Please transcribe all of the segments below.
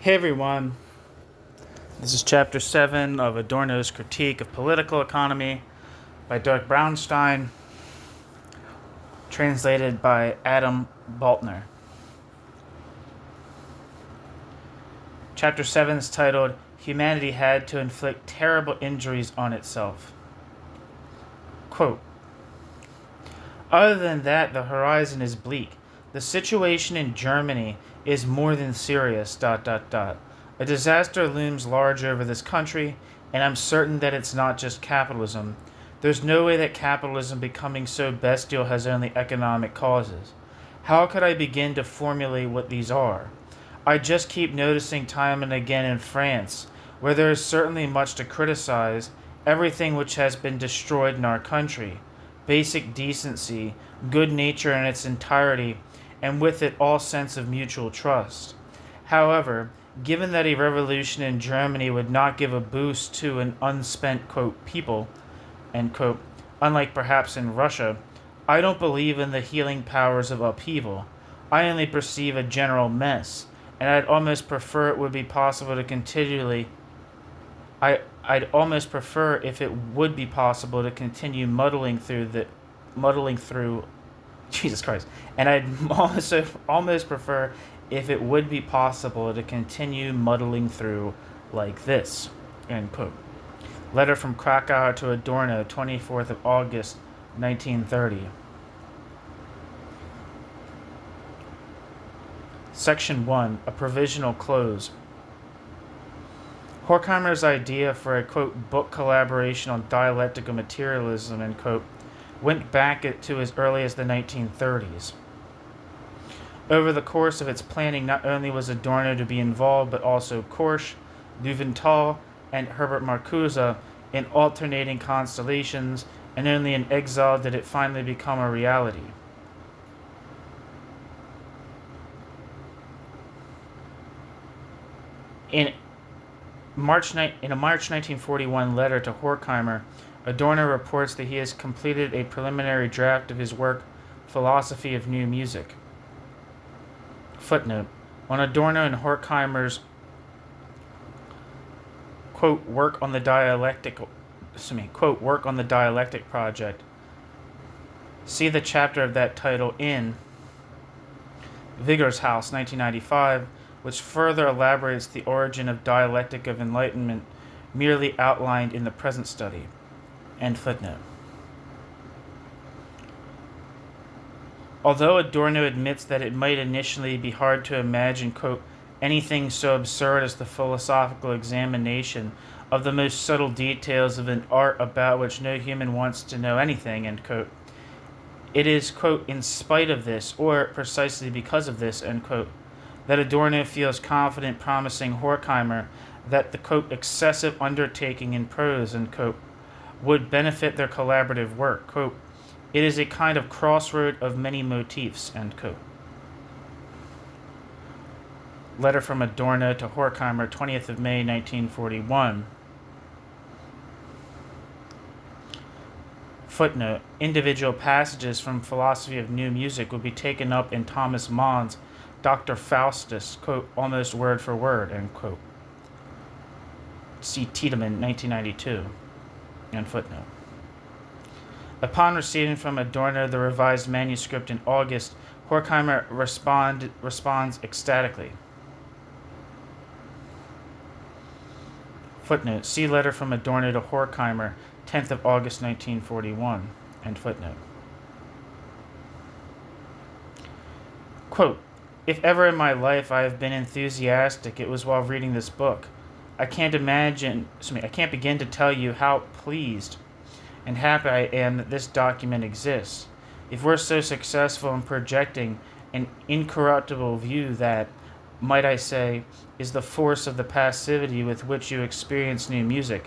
Hey everyone, this is chapter 7 of Adorno's Critique of Political Economy by Dirk Braunstein, translated by Adam Baltner. Chapter 7 is titled, Humanity Had to Inflict Terrible Injuries on Itself. Quote, other than that, the horizon is bleak. The situation in Germany is more than serious, ... A disaster looms large over this country, and I'm certain that it's not just capitalism. There's no way that capitalism becoming so bestial has only economic causes. How could I begin to formulate what these are? I just keep noticing time and again in France, where there is certainly much to criticize, everything which has been destroyed in our country. Basic decency, good nature in its entirety, and with it all sense of mutual trust. However, given that a revolution in Germany would not give a boost to an unspent, quote, people, end quote, unlike perhaps in Russia, I don't believe in the healing powers of upheaval. I only perceive a general mess, and I'd almost prefer it would be possible to continually... I'd almost prefer if it would be possible to continue muddling through Jesus Christ. And I'd also almost prefer if it would be possible to continue muddling through like this. End quote. Letter from Krakow to Adorno, 24th of August, 1930. Section 1. A provisional close. Horkheimer's idea for a, quote, book collaboration on dialectical materialism, end quote, went back to as early as the 1930s. Over the course of its planning, not only was Adorno to be involved, but also Korsch, Löwenthal, and Herbert Marcuse in alternating constellations, and only in exile did it finally become a reality. In a March 1941 letter to Horkheimer, Adorno reports that he has completed a preliminary draft of his work, Philosophy of New Music. Footnote. On Adorno and Horkheimer's, quote, work on the dialectic project, see the chapter of that title in Vigor's House, 1995, which further elaborates the origin of dialectic of enlightenment merely outlined in the present study. End footnote. Although Adorno admits that it might initially be hard to imagine, quote, anything so absurd as the philosophical examination of the most subtle details of an art about which no human wants to know anything, end quote, it is, quote, in spite of this, or precisely because of this, end quote, that Adorno feels confident promising Horkheimer that the, quote, excessive undertaking in prose, end quote, would benefit their collaborative work. Quote, it is a kind of crossroad of many motifs, end quote. Letter from Adorno to Horkheimer, 20th of May, 1941. Footnote. Individual passages from Philosophy of New Music would be taken up in Thomas Mann's Dr. Faustus, quote, almost word for word, end quote. See Tiedemann, 1992. End footnote. Upon receiving from Adorno the revised manuscript in August, Horkheimer responds ecstatically. Footnote. See letter from Adorno to Horkheimer, 10th of August, 1941. End footnote. Quote, if ever in my life I have been enthusiastic, it was while reading this book. I can't begin to tell you how pleased and happy I am that this document exists. If we're so successful in projecting an incorruptible view that, might I say, is the force of the passivity with which you experience new music,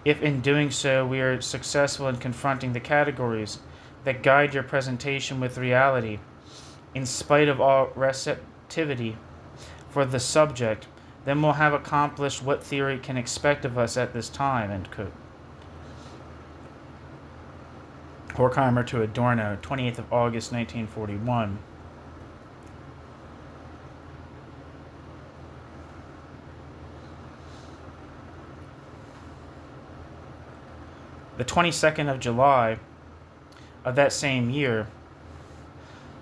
if in doing so we are successful in confronting the categories that guide your presentation with reality, in spite of all receptivity for the subject, then we'll have accomplished what theory can expect of us at this time, end quote. Horkheimer to Adorno, 28th of August, 1941. The 22nd of July of that same year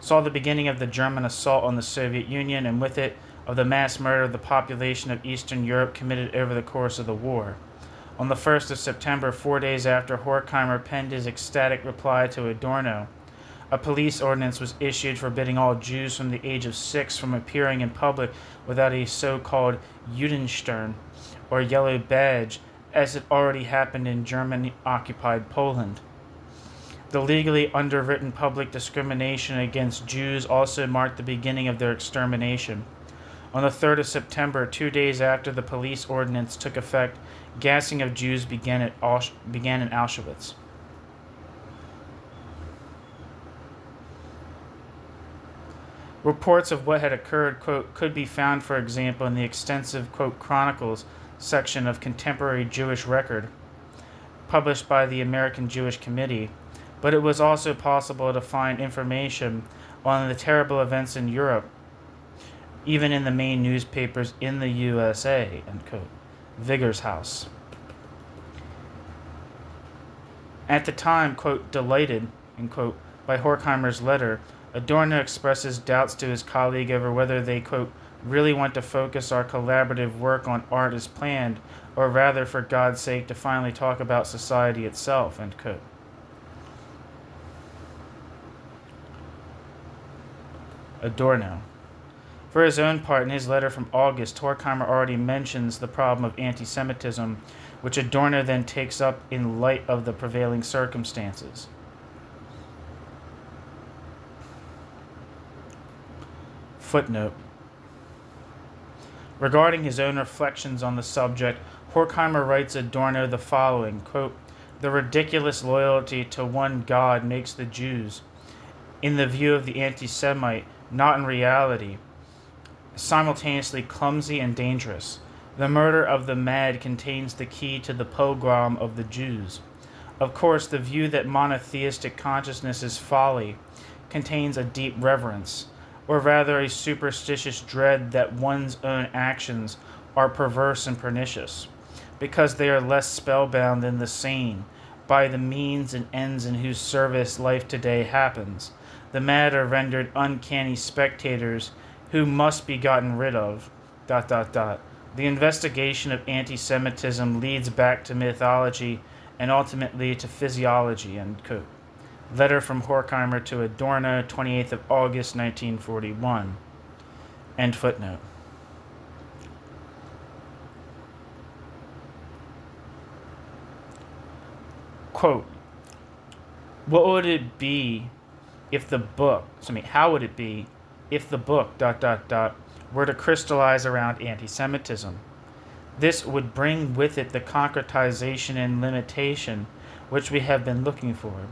saw the beginning of the German assault on the Soviet Union, and with it of the mass murder of the population of Eastern Europe committed over the course of the war. On the 1st of September, 4 days after Horkheimer penned his ecstatic reply to Adorno, a police ordinance was issued forbidding all Jews from the age of 6 from appearing in public without a so-called Judenstern, or yellow badge, as had already happened in German-occupied Poland. The legally underwritten public discrimination against Jews also marked the beginning of their extermination. On the 3rd of September, 2 days after the police ordinance took effect, gassing of Jews began in Auschwitz. Reports of what had occurred, quote, could be found, for example, in the extensive, quote, Chronicles section of Contemporary Jewish Record, published by the American Jewish Committee, but it was also possible to find information on the terrible events in Europe, even in the main newspapers in the USA, end quote. Vigor's House. At the time, quote, delighted, end quote, by Horkheimer's letter, Adorno expresses doubts to his colleague over whether they, quote, really want to focus our collaborative work on art as planned, or rather, for God's sake, to finally talk about society itself, end quote. Adorno. For his own part, in his letter from August, Horkheimer already mentions the problem of anti-Semitism, which Adorno then takes up in light of the prevailing circumstances. Footnote. Regarding his own reflections on the subject, Horkheimer writes Adorno the following, quote, the ridiculous loyalty to one God makes the Jews, in the view of the anti-Semite, not in reality, simultaneously clumsy and dangerous. The murder of the mad contains the key to the pogrom of the Jews. Of course, the view that monotheistic consciousness is folly contains a deep reverence, or rather a superstitious dread that one's own actions are perverse and pernicious, because they are less spellbound than the sane, by the means and ends in whose service life today happens. The mad are rendered uncanny spectators who must be gotten rid of, ... The investigation of anti-Semitism leads back to mythology and ultimately to physiology, end quote. Letter from Horkheimer to Adorno, 28th of August, 1941. End footnote. Quote, how would it be if the book, were to crystallize around anti-Semitism? This would bring with it the concretization and limitation which we have been looking for.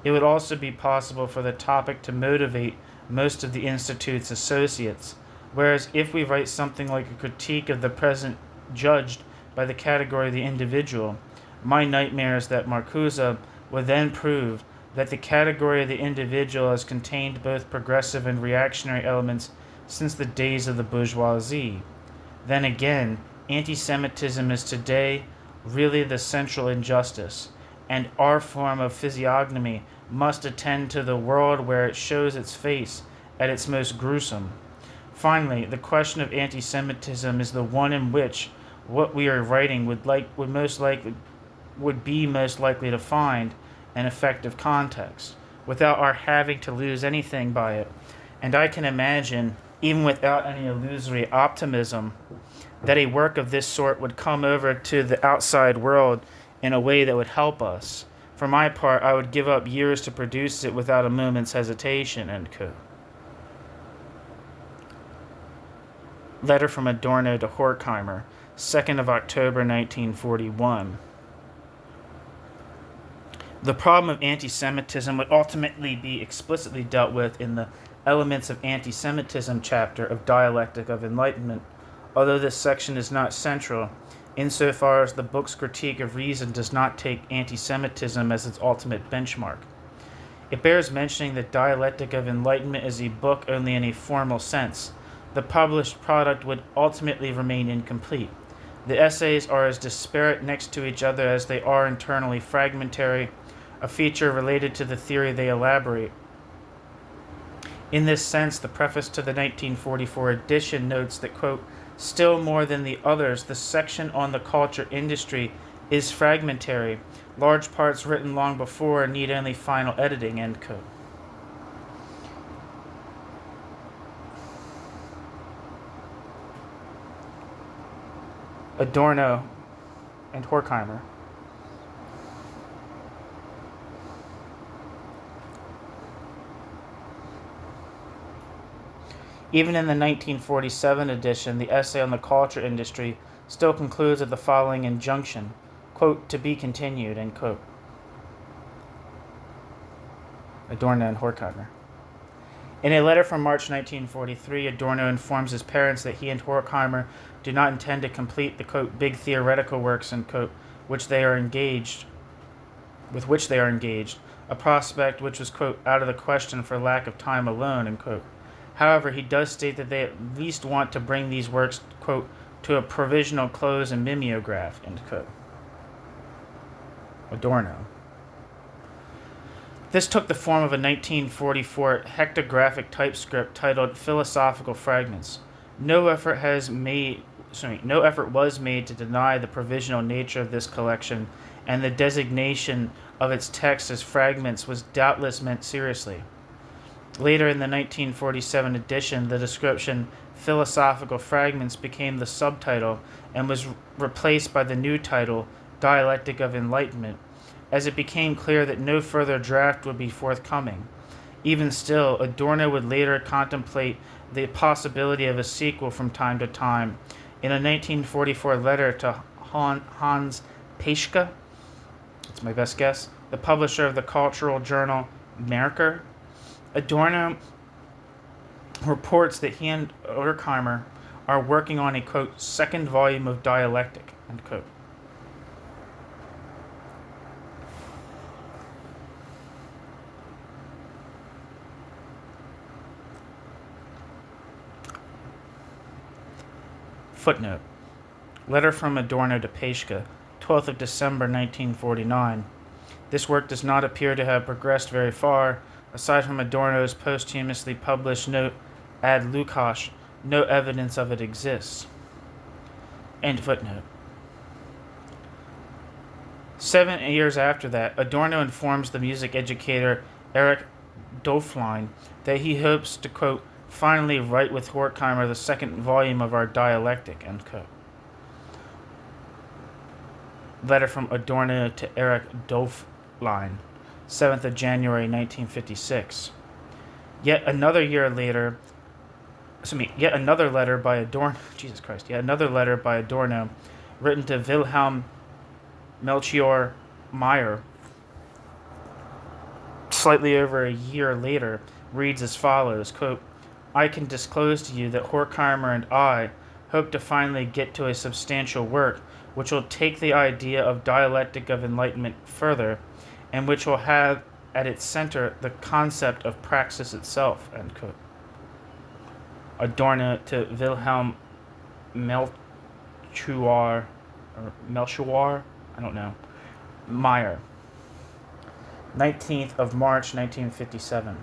It would also be possible for the topic to motivate most of the Institute's associates, whereas if we write something like a critique of the present judged by the category of the individual, my nightmare is that Marcuse would then prove that the category of the individual has contained both progressive and reactionary elements since the days of the bourgeoisie. Then again, anti-Semitism is today really the central injustice, and our form of physiognomy must attend to the world where it shows its face at its most gruesome. Finally, the question of anti-Semitism is the one in which what we are writing would be most likely to find an effective context, without our having to lose anything by it. And I can imagine, even without any illusory optimism, that a work of this sort would come over to the outside world in a way that would help us. For my part, I would give up years to produce it without a moment's hesitation, end quote. Letter from Adorno to Horkheimer, 2nd of October, 1941. The problem of anti-Semitism would ultimately be explicitly dealt with in the Elements of Anti-Semitism chapter of Dialectic of Enlightenment, although this section is not central, insofar as the book's critique of reason does not take anti-Semitism as its ultimate benchmark. It bears mentioning that Dialectic of Enlightenment is a book only in a formal sense. The published product would ultimately remain incomplete. The essays are as disparate next to each other as they are internally fragmentary, a feature related to the theory they elaborate. In this sense, the preface to the 1944 edition notes that, quote, still more than the others, the section on the culture industry is fragmentary. Large parts written long before need only final editing, end quote. Adorno and Horkheimer. Even in the 1947 edition, the essay on the culture industry still concludes with the following injunction, quote, to be continued, end quote. Adorno and Horkheimer. In a letter from March 1943, Adorno informs his parents that he and Horkheimer do not intend to complete the, quote, big theoretical works, end quote, with which they are engaged, a prospect which was, quote, out of the question for lack of time alone, end quote. However, he does state that they at least want to bring these works, quote, to a provisional close and mimeograph, end quote. Adorno. This took the form of a 1944 hectographic typescript titled Philosophical Fragments. No effort was made to deny the provisional nature of this collection, and the designation of its text as fragments was doubtless meant seriously. Later in the 1947 edition, the description Philosophical Fragments became the subtitle and was replaced by the new title Dialectic of Enlightenment, as it became clear that no further draft would be forthcoming. Even still, Adorno would later contemplate the possibility of a sequel from time to time. In a 1944 letter to Hans Paschke, that's my best guess, the publisher of the cultural journal Merkur, Adorno reports that he and Horkheimer are working on a, quote, second volume of Dialectic, end quote. Footnote. Letter from Adorno to Paschke, 12th of December 1949. This work does not appear to have progressed very far. Aside from Adorno's posthumously published note ad Lukács, no evidence of it exists. End footnote. 7 years after that, Adorno informs the music educator Erich Döflein that he hopes to, quote, finally write with Horkheimer the second volume of our Dialectic, end quote. Letter from Adorno to Erich Döflein, 7th of January 1956. Yet another letter by Adorno, written to Wilhelm Melchior Meyer, slightly over a year later, reads as follows, quote, I can disclose to you that Horkheimer and I hope to finally get to a substantial work which will take the idea of Dialectic of Enlightenment further, and which will have at its center the concept of praxis itself, end quote. Adorno to Wilhelm Melchior, Meyer, 19th of March 1957.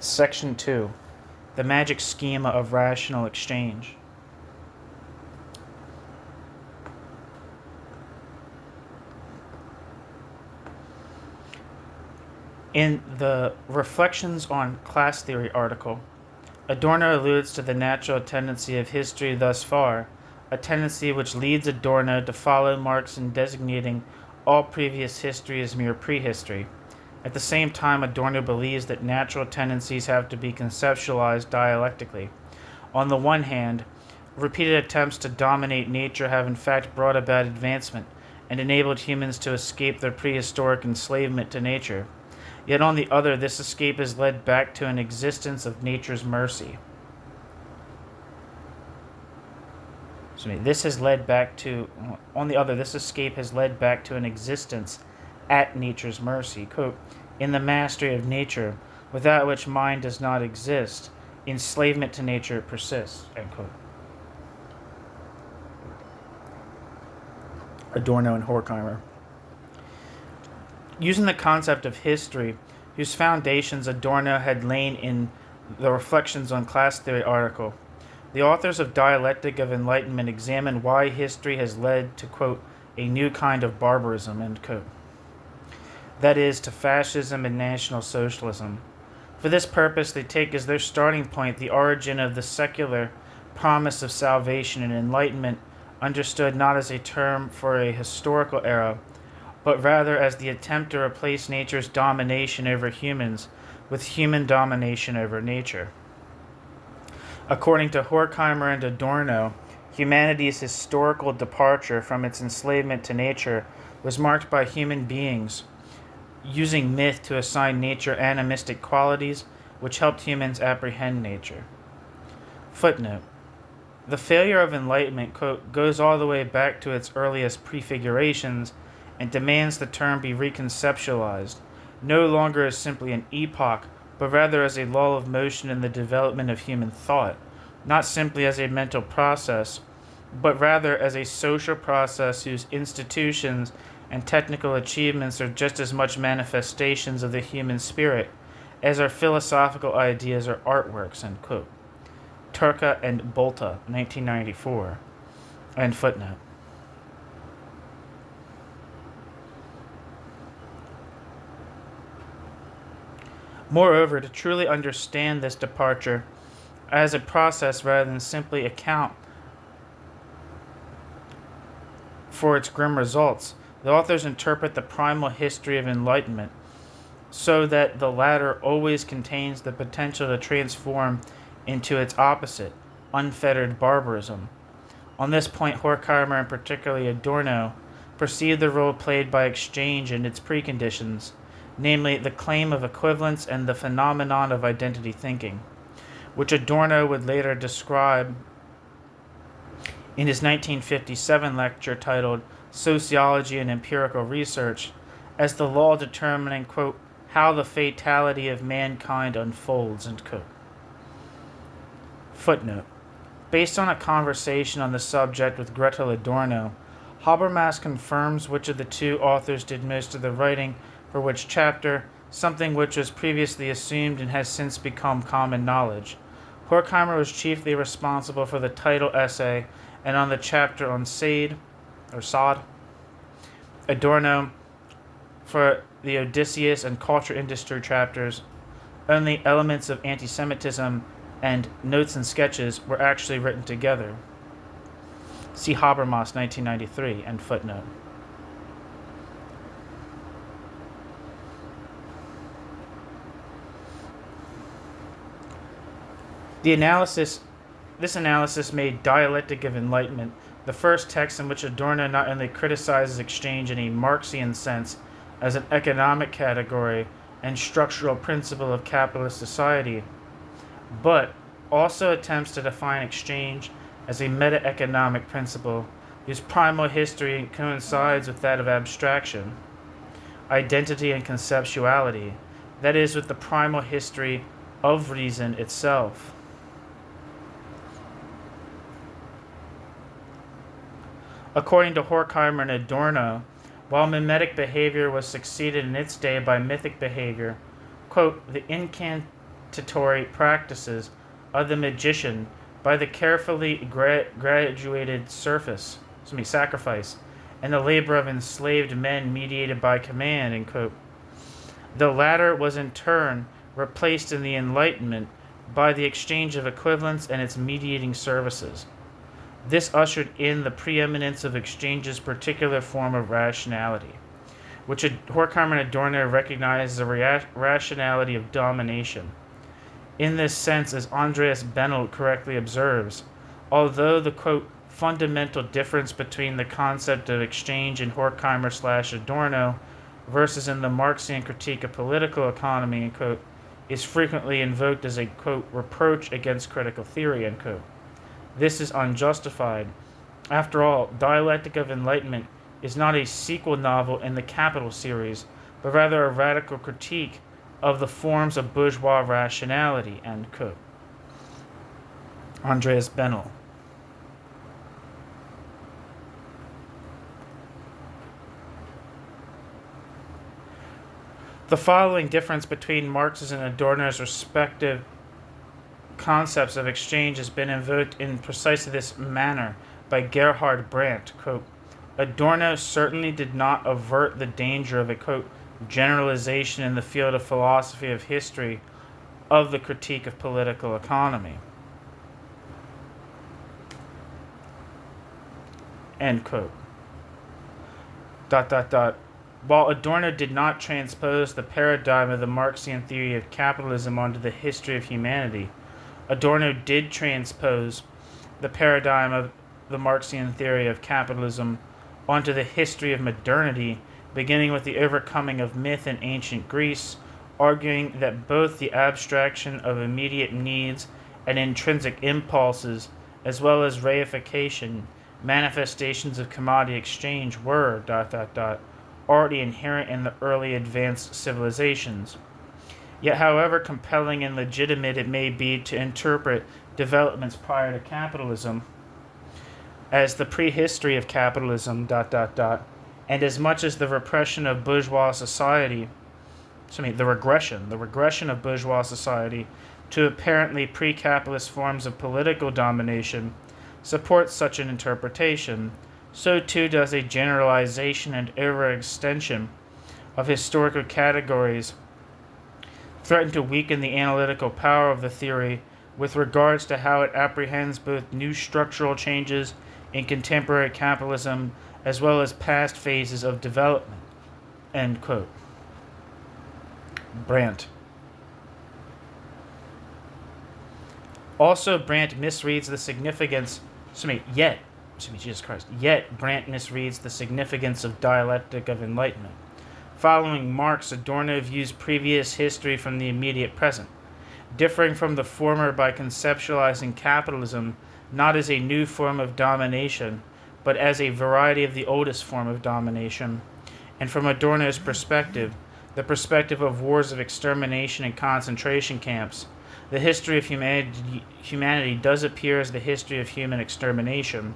Section 2. The Magic Schema of Rational Exchange. In the Reflections on Class Theory article, Adorno alludes to the natural tendency of history thus far, a tendency which leads Adorno to follow Marx in designating all previous history as mere prehistory. At the same time, Adorno believes that natural tendencies have to be conceptualized dialectically. On the one hand, repeated attempts to dominate nature have in fact brought about advancement and enabled humans to escape their prehistoric enslavement to nature. Yet on the other, this escape has led back to an existence of nature's mercy. This escape has led back to an existence at nature's mercy, quote, in the mastery of nature, without which mind does not exist, enslavement to nature persists, end quote. Adorno and Horkheimer. Using the concept of history, whose foundations Adorno had lain in the Reflections on Class Theory article, the authors of Dialectic of Enlightenment examine why history has led to, quote, a new kind of barbarism, end quote. That is, to fascism and National Socialism. For this purpose, they take as their starting point the origin of the secular promise of salvation and enlightenment, understood not as a term for a historical era, but rather as the attempt to replace nature's domination over humans with human domination over nature. According to Horkheimer and Adorno, humanity's historical departure from its enslavement to nature was marked by human beings using myth to assign nature animistic qualities which helped humans apprehend nature. Footnote. The failure of enlightenment, quote, goes all the way back to its earliest prefigurations and demands the term be reconceptualized, no longer as simply an epoch, but rather as a law of motion in the development of human thought, not simply as a mental process, but rather as a social process whose institutions and technical achievements are just as much manifestations of the human spirit as our philosophical ideas or artworks, end quote. Turka and Bolta, 1994. End footnote. Moreover, to truly understand this departure as a process rather than simply account for its grim results, the authors interpret the primal history of enlightenment so that the latter always contains the potential to transform into its opposite, unfettered barbarism. On this point, Horkheimer and particularly Adorno perceived the role played by exchange and its preconditions, namely the claim of equivalence and the phenomenon of identity thinking, which Adorno would later describe in his 1957 lecture titled Sociology and Empirical Research as the law determining, quote, how the fatality of mankind unfolds, end quote. Footnote. Based on a conversation on the subject with Gretel Adorno, Habermas confirms which of the two authors did most of the writing for which chapter, something which was previously assumed and has since become common knowledge. Horkheimer was chiefly responsible for the title essay and on the chapter on Sade, or Sod. Adorno for the Odysseus and culture industry chapters. Only elements of anti-Semitism and notes and sketches were actually written together. See Habermas, 1993, end footnote. This analysis made Dialectic of Enlightenment the first text in which Adorno not only criticizes exchange in a Marxian sense as an economic category and structural principle of capitalist society, but also attempts to define exchange as a meta-economic principle whose primal history coincides with that of abstraction, identity, and conceptuality, that is, with the primal history of reason itself. According to Horkheimer and Adorno, while mimetic behavior was succeeded in its day by mythic behavior, quote, the incantatory practices of the magician by the carefully graduated sacrifice, and the labor of enslaved men mediated by command, end quote. The latter was in turn replaced in the Enlightenment by the exchange of equivalence and its mediating services. This ushered in the preeminence of exchange's particular form of rationality, which Horkheimer and Adorno recognize as a rationality of domination. In this sense, as Andreas Benold correctly observes, although the, quote, fundamental difference between the concept of exchange in Horkheimer/Adorno versus in the Marxian critique of political economy, end quote, is frequently invoked as a, quote, reproach against critical theory, end quote. This is unjustified. After all, Dialectic of Enlightenment is not a sequel novel in the Capital series, but rather a radical critique of the forms of bourgeois rationality, end quote. Andreas Bennell. The following difference between Marx's and Adorno's respective concepts of exchange has been invoked in precisely this manner by Gerhard Brandt. Quote, Adorno certainly did not avert the danger of a, quote, generalization in the field of philosophy of history of the critique of political economy. End quote. While Adorno did not transpose the paradigm of the Marxian theory of capitalism onto the history of humanity, Adorno did transpose the paradigm of the Marxian theory of capitalism onto the history of modernity, beginning with the overcoming of myth in ancient Greece, arguing that both the abstraction of immediate needs and intrinsic impulses, as well as reification, manifestations of commodity exchange, were already inherent in the early advanced civilizations. Yet, however compelling and legitimate it may be to interpret developments prior to capitalism as the prehistory of capitalism, and as much as the repression of bourgeois society, the regression of bourgeois society to apparently pre-capitalist forms of political domination supports such an interpretation, so too does a generalization and overextension of historical categories threaten to weaken the analytical power of the theory with regards to how it apprehends both new structural changes in contemporary capitalism as well as past phases of development. End quote. Brandt. Also, Brandt misreads the significance. Yet Brandt misreads the significance of dialectic of enlightenment. Following Marx, Adorno views previous history from the immediate present, differing from the former by conceptualizing capitalism not as a new form of domination, but as a variety of the oldest form of domination. And from Adorno's perspective, the perspective of wars of extermination and concentration camps, the history of humanity does appear as the history of human extermination.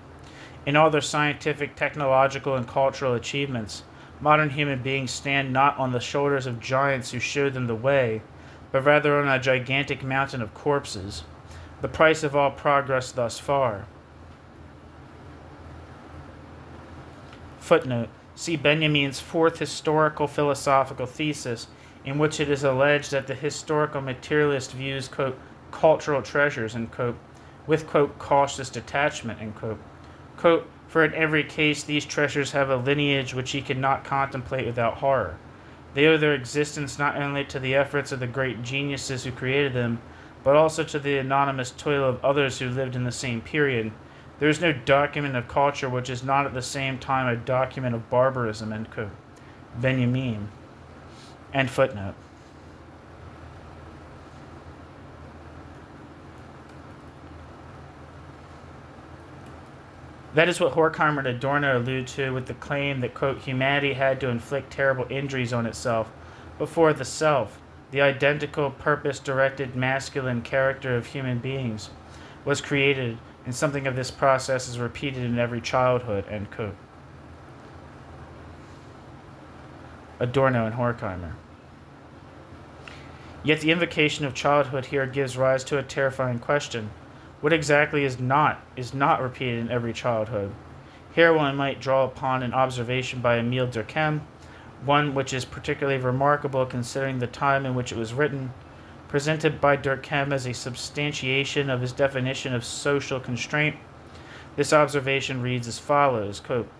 In all their scientific, technological, and cultural achievements, modern human beings stand not on the shoulders of giants who showed them the way, but rather on a gigantic mountain of corpses, the price of all progress thus far. Footnote. See Benjamin's fourth historical philosophical thesis, in which it is alleged that the historical materialist views, quote, cultural treasures, end quote, with, quote, cautious detachment, end quote. Quote, for in every case these treasures have a lineage which he cannot contemplate without horror. They owe their existence not only to the efforts of the great geniuses who created them, but also to the anonymous toil of others who lived in the same period. There is no document of culture which is not at the same time a document of barbarism, end quote. Benjamin. End footnote. That is what Horkheimer and Adorno allude to with the claim that, quote, humanity had to inflict terrible injuries on itself before the self, the identical purpose-directed masculine character of human beings, was created, and something of this process is repeated in every childhood, end quote. Adorno and Horkheimer. Yet the invocation of childhood here gives rise to a terrifying question. What exactly is not repeated in every childhood? Here one might draw upon an observation by Emile Durkheim, one which is particularly remarkable considering the time in which it was written, presented by Durkheim as a substantiation of his definition of social constraint. This observation reads as follows, quote,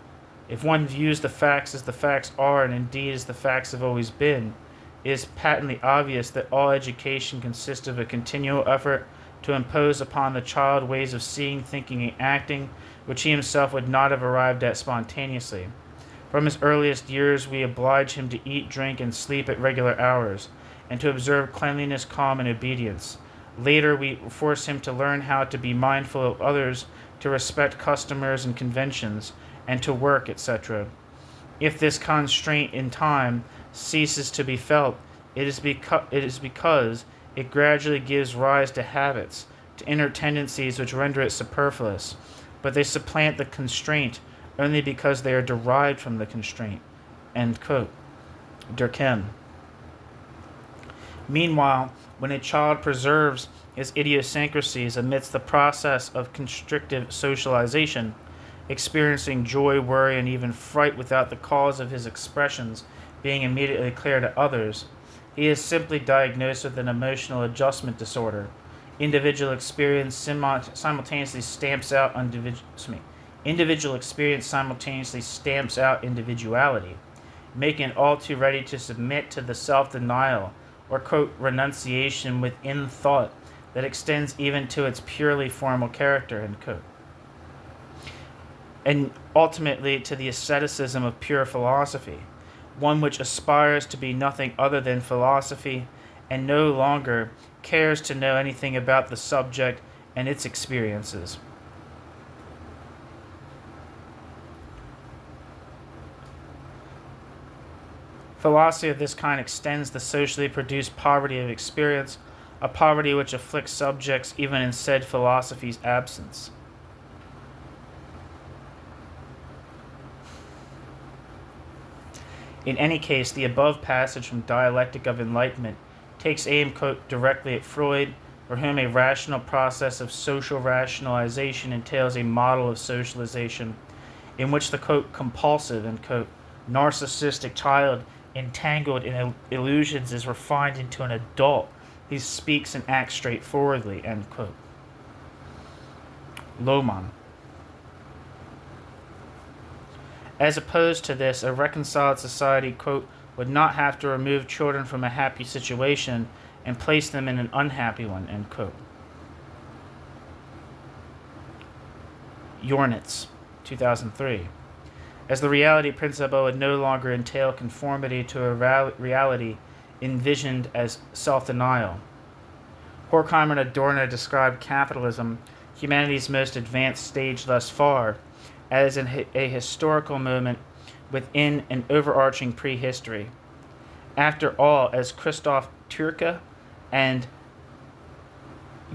if one views the facts as the facts are, and indeed as the facts have always been, it is patently obvious that all education consists of a continual effort to impose upon the child ways of seeing, thinking, and acting which he himself would not have arrived at spontaneously. From his earliest years we oblige him to eat, drink, and sleep at regular hours, and to observe cleanliness, calm, and obedience. Later we force him to learn how to be mindful of others, to respect customers and conventions, and to work, etc. If this constraint in time ceases to be felt, it is because it gradually gives rise to habits, to inner tendencies which render it superfluous, but they supplant the constraint only because they are derived from the constraint. End quote. Durkheim. Meanwhile, when a child preserves his idiosyncrasies amidst the process of constrictive socialization, experiencing joy, worry, and even fright without the cause of his expressions being immediately clear to others, he is simply diagnosed with an emotional adjustment disorder. Individual experience simultaneously stamps out individuality, making it all too ready to submit to the self-denial or, quote, renunciation within thought that extends even to its purely formal character, end quote. And ultimately to the asceticism of pure philosophy, one which aspires to be nothing other than philosophy and no longer cares to know anything about the subject and its experiences. Philosophy of this kind extends the socially produced poverty of experience, a poverty which afflicts subjects even in said philosophy's absence. In any case, the above passage from Dialectic of Enlightenment takes aim, quote, directly at Freud, for whom a rational process of social rationalization entails a model of socialization in which the, quote, compulsive and, quote, narcissistic child entangled in illusions is refined into an adult who speaks and acts straightforwardly, end quote. Lohmann. As opposed to this, a reconciled society, quote, would not have to remove children from a happy situation and place them in an unhappy one, end quote. Jornitz, 2003. As the reality principle would no longer entail conformity to a reality envisioned as self-denial. Horkheimer and Adorno described capitalism, humanity's most advanced stage thus far, as a historical moment within an overarching prehistory. After all, as Christoph Türke and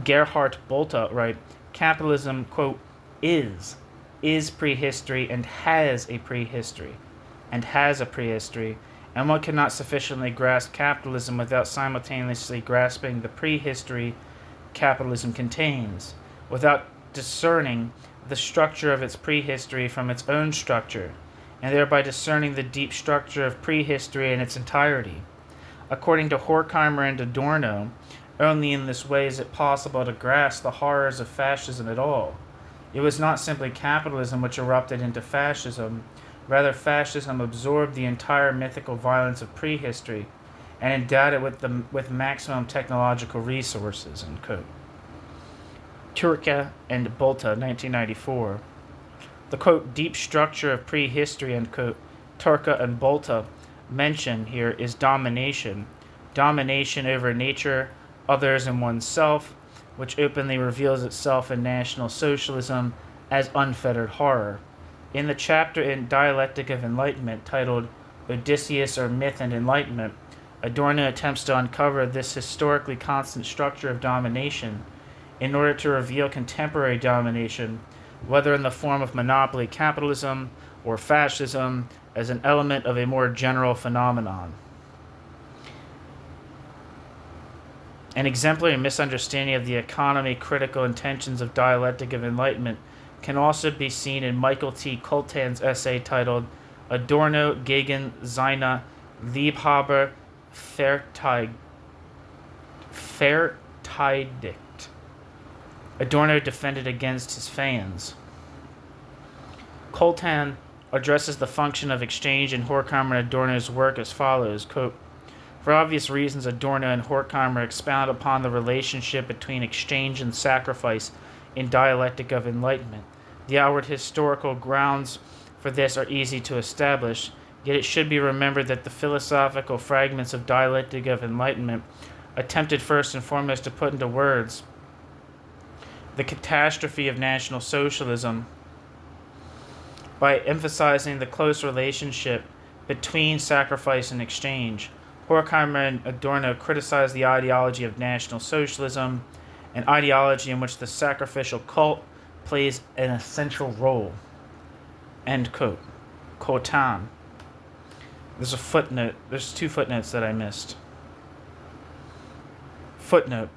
Gerhard Bolta write, capitalism, quote, is prehistory and has a prehistory, and one cannot sufficiently grasp capitalism without simultaneously grasping the prehistory capitalism contains, without discerning the structure of its prehistory from its own structure, and thereby discerning the deep structure of prehistory in its entirety. According to Horkheimer and Adorno, only in this way is it possible to grasp the horrors of fascism at all. It was not simply capitalism which erupted into fascism, rather fascism absorbed the entire mythical violence of prehistory and endowed it with maximum technological resources, end quote. Türke and Bolta, 1994. The, quote, deep structure of prehistory, end quote, Türke and Bolta mention here is domination over nature, others, and oneself, which openly reveals itself in National Socialism as unfettered horror. In the chapter in Dialectic of Enlightenment titled Odysseus or Myth and Enlightenment, Adorno attempts to uncover this historically constant structure of domination in order to reveal contemporary domination, whether in the form of monopoly capitalism or fascism, as an element of a more general phenomenon. An exemplary misunderstanding of the economy-critical intentions of Dialectic of Enlightenment can also be seen in Michael T. Coltan's essay titled Adorno gegen seine Liebhaber verteidigt. Adorno defended against his fans. Coltan addresses the function of exchange in Horkheimer and Adorno's work as follows, quote, for obvious reasons, Adorno and Horkheimer expound upon the relationship between exchange and sacrifice in Dialectic of Enlightenment. The outward historical grounds for this are easy to establish, yet it should be remembered that the philosophical fragments of Dialectic of Enlightenment attempted first and foremost to put into words the catastrophe of National Socialism by emphasizing the close relationship between sacrifice and exchange. Horkheimer and Adorno criticized the ideology of National Socialism an ideology in which the sacrificial cult plays an essential role. End quote. Quotan. There's a footnote. There's 2 footnotes that I missed. Footnote.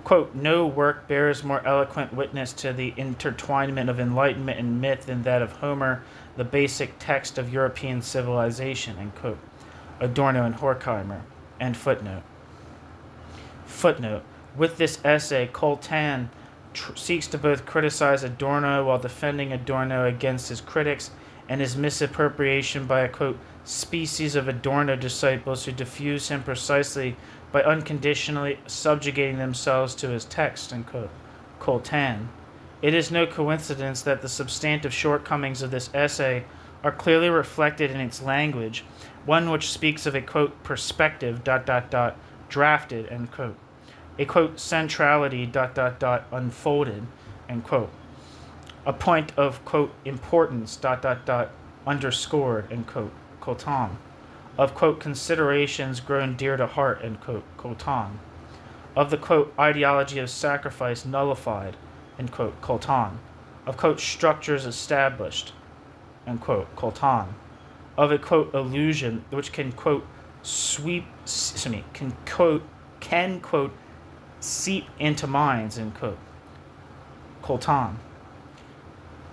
Quote, no work bears more eloquent witness to the intertwinement of enlightenment and myth than that of Homer, the basic text of European civilization, end quote. Adorno and Horkheimer. End footnote. Footnote. With this essay, Quotan seeks to both criticize Adorno while defending Adorno against his critics and his misappropriation by a, quote, species of Adorno disciples who diffuse him precisely by unconditionally subjugating themselves to his text, end quote. Quotan. It is no coincidence that the substantive shortcomings of this essay are clearly reflected in its language, one which speaks of a, quote, perspective, drafted, end quote. A, quote, centrality, unfolded, end quote. A point of, quote, importance, underscored, end quote, Quotan. Of, quote, considerations grown dear to heart, end quote, Quotan. Of the, quote, ideology of sacrifice nullified, end quote, Quotan. Of, quote, structures established, end quote, Quotan. Of a, quote, illusion which can, quote, can, quote, seep into minds, end quote, Quotan.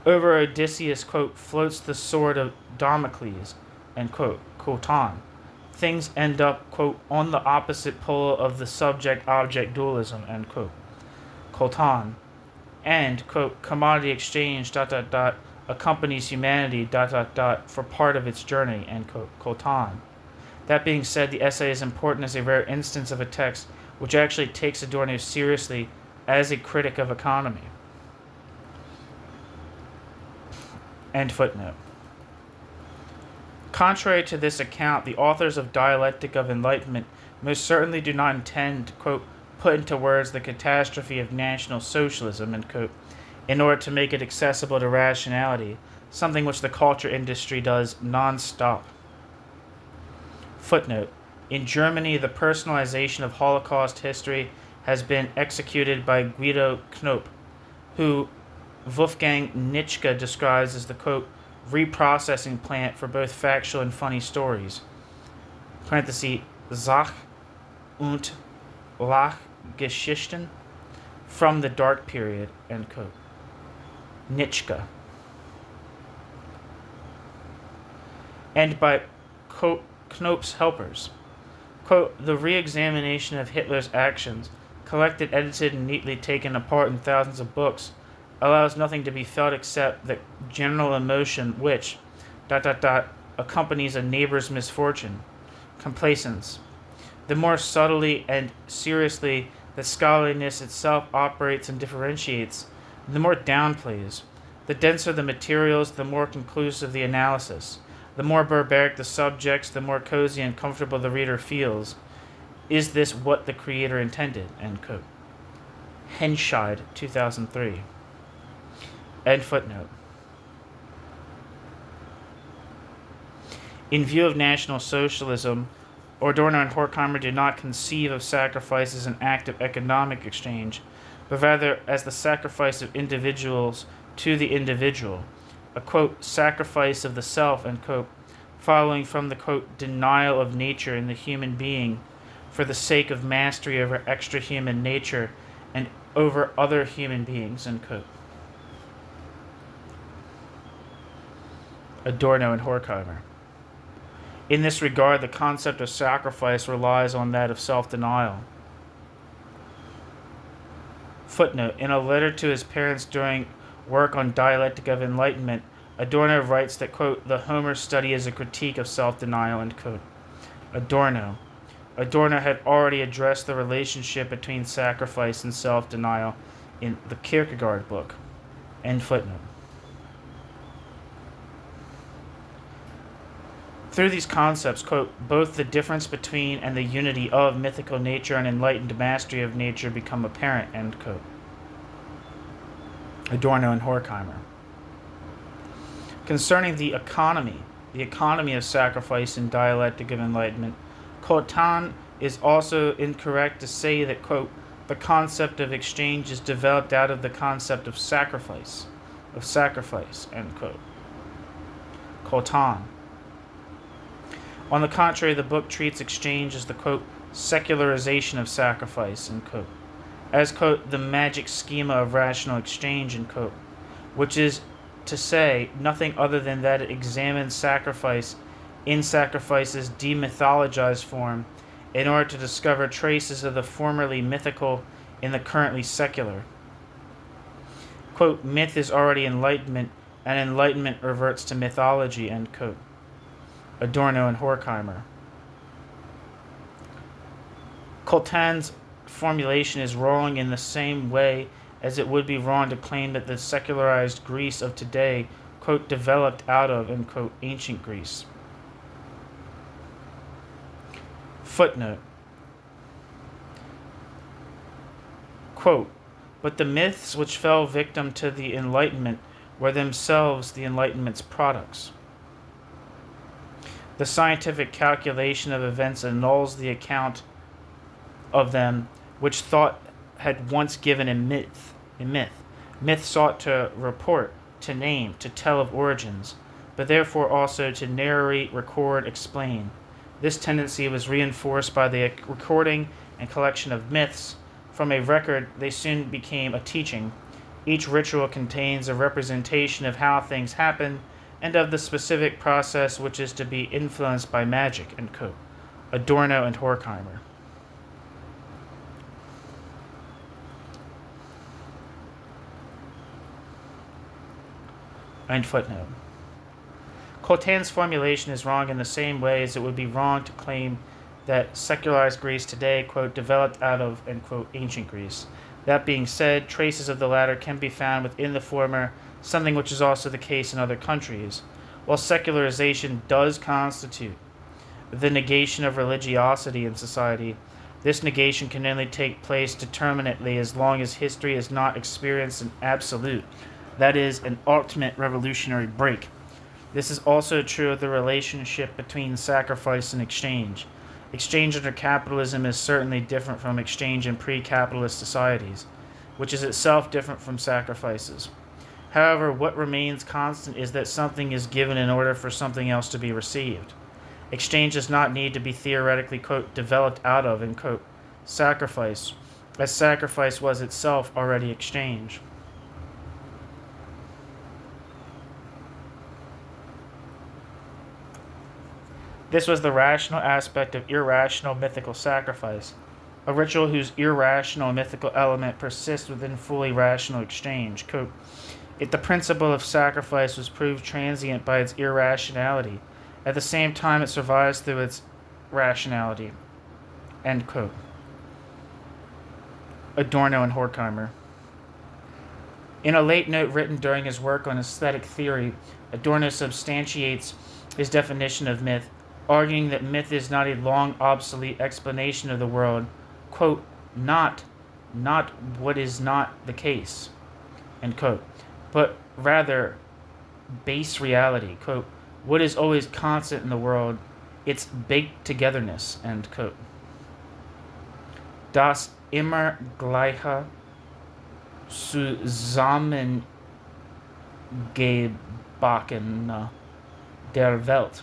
Over Odysseus, quote, floats the sword of Damocles, end quote, Quotan. Things end up, quote, on the opposite pole of the subject-object dualism, end quote, Quotan. And, quote, commodity exchange, accompanies humanity, for part of its journey, end quote, Quotan. That being said, the essay is important as a rare instance of a text which actually takes Adorno seriously as a critic of economy. End footnote. Contrary to this account, the authors of Dialectic of Enlightenment most certainly do not intend to, quote, put into words the catastrophe of National Socialism, end quote, in order to make it accessible to rationality, something which the culture industry does non-stop. Footnote. In Germany, the personalization of Holocaust history has been executed by Guido Knopp, who Wolfgang Nitschke describes as the, quote, reprocessing plant for both factual and funny stories. Parenthesis, Sach- und Lachgeschichten from the dark period, end quote. Nitschke. And by Knopp's helpers. Quote, the re-examination of Hitler's actions, collected, edited, and neatly taken apart in thousands of books, allows nothing to be felt except the general emotion which, accompanies a neighbor's misfortune, complacence. The more subtly and seriously that scholarliness itself operates and differentiates, the more it downplays. The denser the materials, the more conclusive the analysis. The more barbaric the subjects, the more cozy and comfortable the reader feels. Is this what the creator intended? End quote. Henscheid, 2003. End footnote. In view of National Socialism, Adorno and Horkheimer did not conceive of sacrifice as an act of economic exchange, but rather as the sacrifice of individuals to the individual, a, quote, sacrifice of the self, end quote, following from the, quote, denial of nature in the human being for the sake of mastery over extra-human nature and over other human beings, end quote. Adorno and Horkheimer. In this regard, the concept of sacrifice relies on that of self-denial. Footnote. In a letter to his parents during work on Dialectic of Enlightenment, Adorno writes that, quote, the Homer study is a critique of self-denial, end quote. Adorno had already addressed the relationship between sacrifice and self-denial in the Kierkegaard book. End footnote. Through these concepts, quote, both the difference between and the unity of mythical nature and enlightened mastery of nature become apparent, end quote. Adorno and Horkheimer. Concerning the economy of sacrifice in Dialectic of Enlightenment, Quotan is also incorrect to say that, quote, the concept of exchange is developed out of the concept of sacrifice, end quote. Coltan. On the contrary, the book treats exchange as the, quote, secularization of sacrifice, end quote, as, quote, the magic schema of rational exchange, end quote, which is to say nothing other than that it examines sacrifice in sacrifice's demythologized form in order to discover traces of the formerly mythical in the currently secular. Quote, myth is already enlightenment, and enlightenment reverts to mythology, end quote. Adorno and Horkheimer. Coltan's formulation is wrong in the same way as it would be wrong to claim that the secularized Greece of today, quote, developed out of, end quote, ancient Greece. Footnote. Quote, but the myths which fell victim to the Enlightenment were themselves the Enlightenment's products. The scientific calculation of events annuls the account of them which thought had once given a myth. Myth sought to report, to name, to tell of origins, but therefore also to narrate, record, explain. This tendency was reinforced by the recording and collection of myths. From a record, they soon became a teaching. Each ritual contains a representation of how things happen and of the specific process which is to be influenced by magic, end quote. Adorno and Horkheimer. End footnote. Coltan's formulation is wrong in the same way as it would be wrong to claim that secularized Greece today, quote, developed out of, end quote, ancient Greece. That being said, traces of the latter can be found within the former, something which is also the case in other countries. While secularization does constitute the negation of religiosity in society, this negation can only take place determinately as long as history has not experienced an absolute, that is, an ultimate revolutionary break. This is also true of the relationship between sacrifice and exchange. Exchange under capitalism is certainly different from exchange in pre-capitalist societies, which is itself different from sacrifices. However, what remains constant is that something is given in order for something else to be received. Exchange does not need to be theoretically, quote, developed out of, end quote, sacrifice, as sacrifice was itself already exchange. This was the rational aspect of irrational mythical sacrifice, a ritual whose irrational mythical element persists within fully rational exchange. Quote, if the principle of sacrifice was proved transient by its irrationality, at the same time it survives through its rationality. End quote. Adorno and Horkheimer. In a late note written during his work on aesthetic theory, Adorno substantiates his definition of myth, arguing that myth is not a long obsolete explanation of the world, quote, not what is not the case, end quote, but rather base reality, quote, what is always constant in the world, its baked togetherness, end quote. Das immer gleiche Zusammengebackene der Welt.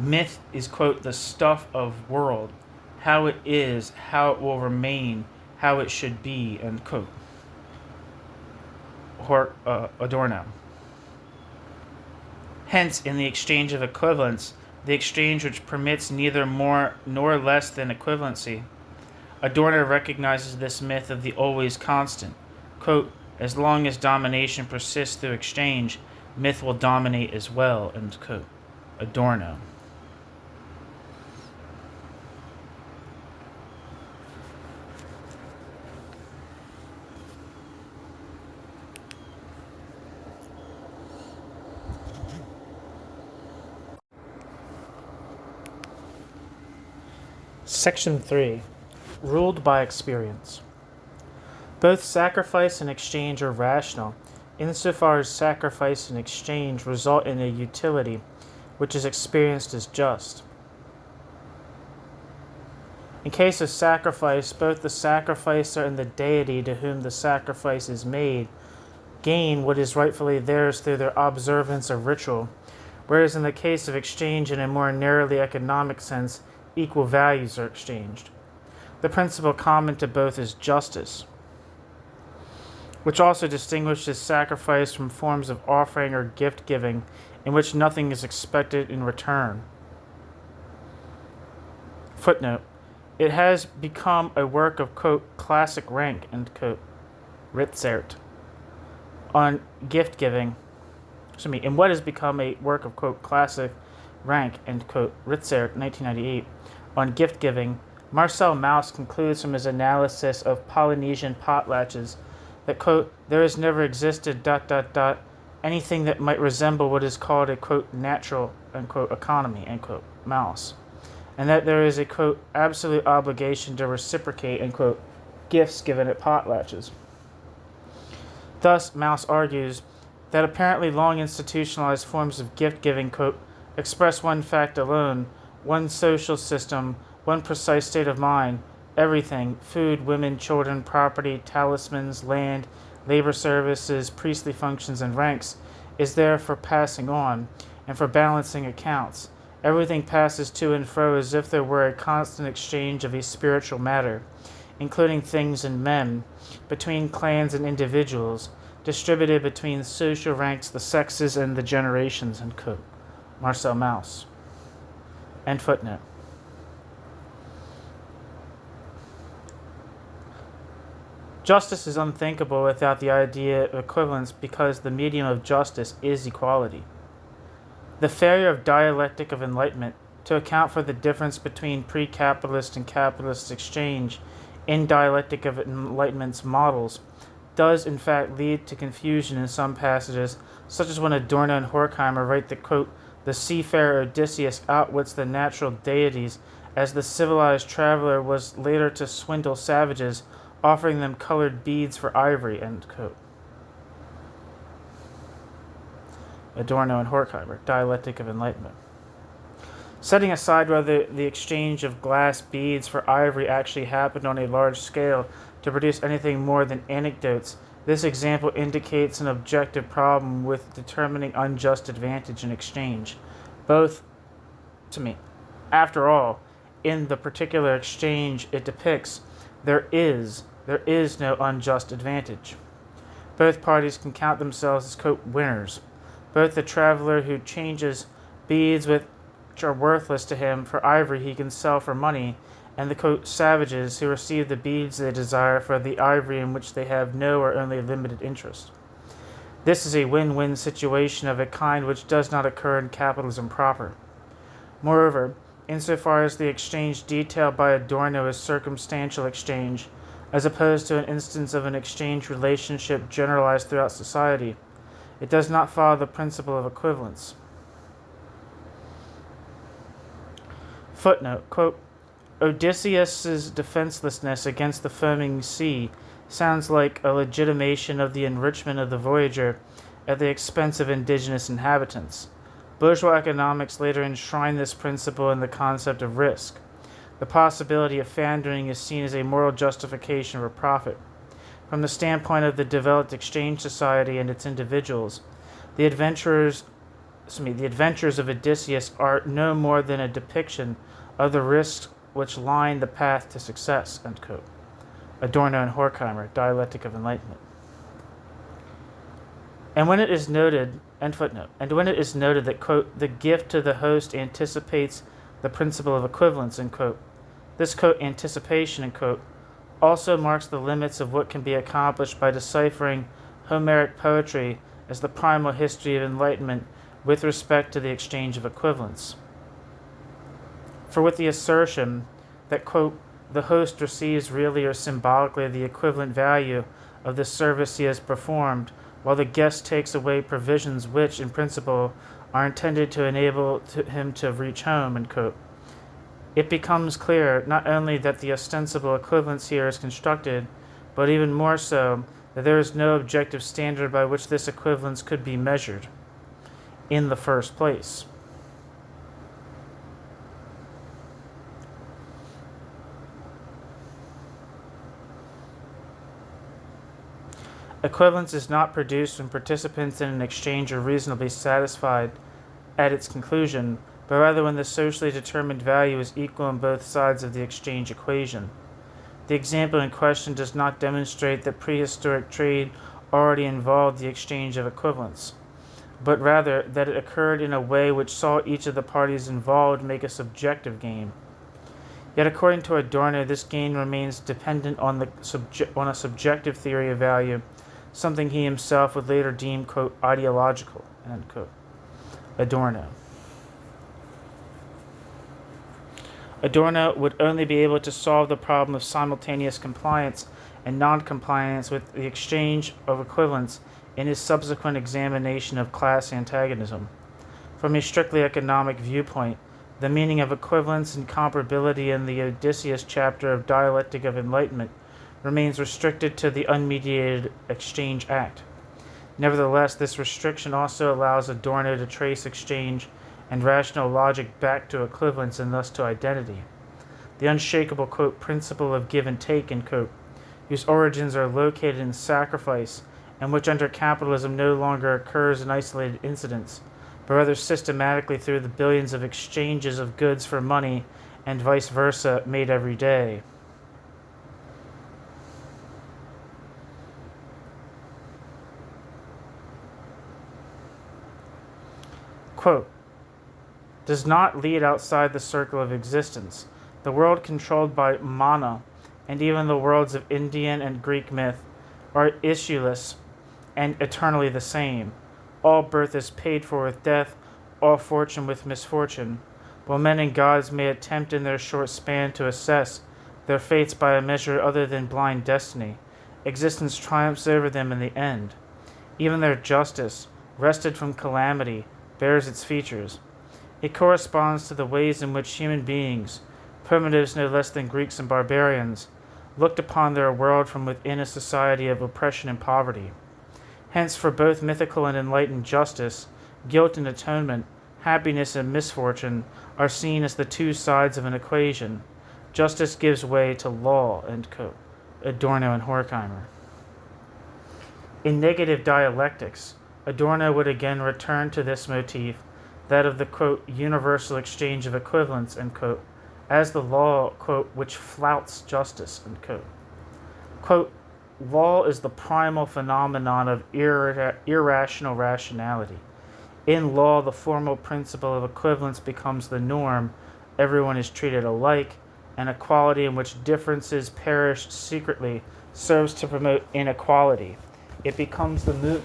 Myth is, quote, the stuff of world, how it is, how it will remain, how it should be, end quote. Adorno. Hence, in the exchange of equivalents, the exchange which permits neither more nor less than equivalency, Adorno recognizes this myth of the always constant. Quote, as long as domination persists through exchange, myth will dominate as well, end quote. Adorno. Section 3. Ruled by experience. Both sacrifice and exchange are rational, insofar as sacrifice and exchange result in a utility which is experienced as just. In case of sacrifice, both the sacrificer and the deity to whom the sacrifice is made gain what is rightfully theirs through their observance of ritual, whereas in the case of exchange in a more narrowly economic sense, equal values are exchanged. The principle common to both is justice, which also distinguishes sacrifice from forms of offering or gift giving in which nothing is expected in return. Footnote. It has become a work of, quote, classic rank, end quote, Ritzert, on gift giving, in what has become a work of, quote, classic rank, end quote, Ritzert, 1998, on gift giving, Marcel Mauss concludes from his analysis of Polynesian potlatches that, quote, there has never existed, anything that might resemble what is called a, quote, natural, unquote, economy, end quote, Mauss, and that there is a, quote, absolute obligation to reciprocate, end quote, gifts given at potlatches. Thus, Mauss argues that apparently long institutionalized forms of gift-giving, quote, express one fact alone, one social system, one precise state of mind, everything, food, women, children, property, talismans, land, labor services, priestly functions, and ranks, is there for passing on, and for balancing accounts. Everything passes to and fro as if there were a constant exchange of a spiritual matter, including things and men, between clans and individuals, distributed between social ranks, the sexes, and the generations, end quote. Marcel Mauss. End footnote. Justice is unthinkable without the idea of equivalence because the medium of justice is equality. The failure of dialectic of enlightenment to account for the difference between pre-capitalist and capitalist exchange in dialectic of enlightenment's models does in fact lead to confusion in some passages, such as when Adorno and Horkheimer write that, quote, the seafarer Odysseus outwits the natural deities as the civilized traveler was later to swindle savages, offering them colored beads for ivory, end quote. Adorno and Horkheimer, Dialectic of Enlightenment. Setting aside whether the exchange of glass beads for ivory actually happened on a large scale to produce anything more than anecdotes, this example indicates an objective problem with determining unjust advantage in exchange. Both, to me, after all, in the particular exchange it depicts, there is no unjust advantage. Both parties can count themselves as, quote, winners. Both the traveler who changes beads which are worthless to him for ivory he can sell for money, and the, quote, savages who receive the beads they desire for the ivory in which they have no or only limited interest. This is a win-win situation of a kind which does not occur in capitalism proper. Moreover, insofar as the exchange detailed by Adorno is circumstantial exchange, as opposed to an instance of an exchange relationship generalized throughout society, it does not follow the principle of equivalence. Footnote, quote, Odysseus's defenselessness against the foaming sea sounds like a legitimation of the enrichment of the voyager at the expense of indigenous inhabitants. Bourgeois economics later enshrined this principle in the concept of risk. The possibility of foundering is seen as a moral justification for profit. From the standpoint of the developed exchange society and its individuals, the adventures of Odysseus are no more than a depiction of the risks which line the path to success, end quote. Adorno and Horkheimer, Dialectic of Enlightenment. And when it is noted, end footnote, and when it is noted that, quote, the gift to the host anticipates the principle of equivalence, end quote, this, quote, anticipation, end quote, also marks the limits of what can be accomplished by deciphering Homeric poetry as the primal history of enlightenment with respect to the exchange of equivalence. For with the assertion that, quote, the host receives really or symbolically the equivalent value of the service he has performed, while the guest takes away provisions which, in principle, are intended to enable him to reach home, end quote, it becomes clear not only that the ostensible equivalence here is constructed, but even more so that there is no objective standard by which this equivalence could be measured in the first place. Equivalence is not produced when participants in an exchange are reasonably satisfied at its conclusion, but rather when the socially determined value is equal on both sides of the exchange equation. The example in question does not demonstrate that prehistoric trade already involved the exchange of equivalents, but rather that it occurred in a way which saw each of the parties involved make a subjective gain. Yet according to Adorno, this gain remains dependent on a subjective theory of value, something he himself would later deem, quote, ideological, end quote. Adorno. Adorno would only be able to solve the problem of simultaneous compliance and non-compliance with the exchange of equivalents in his subsequent examination of class antagonism. From a strictly economic viewpoint, the meaning of equivalence and comparability in the Odysseus chapter of Dialectic of Enlightenment remains restricted to the unmediated exchange act. Nevertheless, this restriction also allows Adorno to trace exchange and rational logic back to equivalence and thus to identity. The unshakable, quote, principle of give and take, end quote, whose origins are located in sacrifice and which under capitalism no longer occurs in isolated incidents, but rather systematically through the billions of exchanges of goods for money and vice versa made every day. Quote, does not lead outside the circle of existence. The world controlled by mana, and even the worlds of Indian and Greek myth, are issueless and eternally the same. All birth is paid for with death, all fortune with misfortune. While men and gods may attempt in their short span to assess their fates by a measure other than blind destiny, existence triumphs over them in the end. Even their justice, wrested from calamity, bears its features. It corresponds to the ways in which human beings, primitives no less than Greeks and barbarians, looked upon their world from within a society of oppression and poverty. Hence, for both mythical and enlightened justice, guilt and atonement, happiness and misfortune are seen as the two sides of an equation. Justice gives way to law, end quote. Adorno and Horkheimer. In negative dialectics, Adorno would again return to this motif, that of the, quote, universal exchange of equivalents, end quote, as the law, quote, which flouts justice, end quote. Quote, law is the primal phenomenon of irrational rationality. In law, the formal principle of equivalence becomes the norm. Everyone is treated alike. An equality in which differences perish secretly serves to promote inequality. It becomes the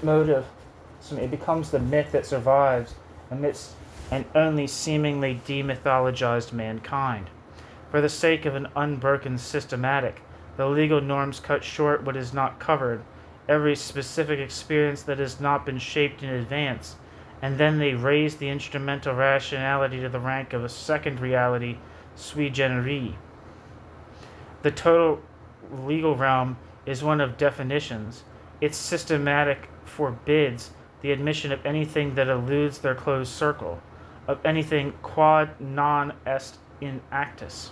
it becomes the myth that survives amidst an only seemingly demythologized mankind. For the sake of an unbroken systematic, the legal norms cut short what is not covered, every specific experience that has not been shaped in advance, and then they raise the instrumental rationality to the rank of a second reality, sui generis. The total legal realm is one of definitions. Its systematic forbids the admission of anything that eludes their closed circle, of anything quod non est in actus.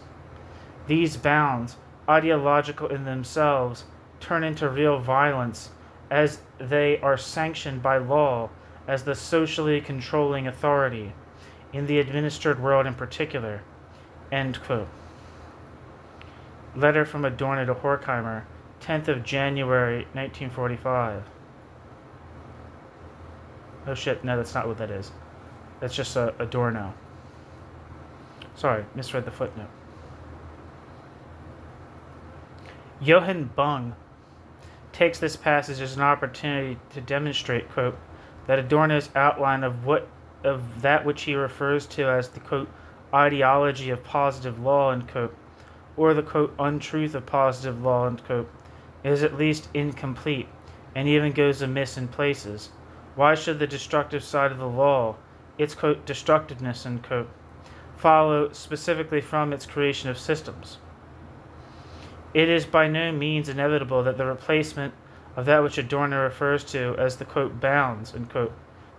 These bounds, ideological in themselves, turn into real violence as they are sanctioned by law as the socially controlling authority, in the administered world in particular. End quote. Letter from Adorno to Horkheimer, 10th of January, 1945. Oh shit, no, that's not what that is. That's just Adorno. Sorry, misread the footnote. Johann Bung takes this passage as an opportunity to demonstrate, quote, that Adorno's outline of that which he refers to as the, quote, ideology of positive law, end quote, or the, quote, untruth of positive law, end quote, is at least incomplete, and even goes amiss in places. Why should the destructive side of the law, its, quote, destructiveness, end quote, follow specifically from its creation of systems? It is by no means inevitable that the replacement of that which Adorno refers to as the, quote, bounds, end quote,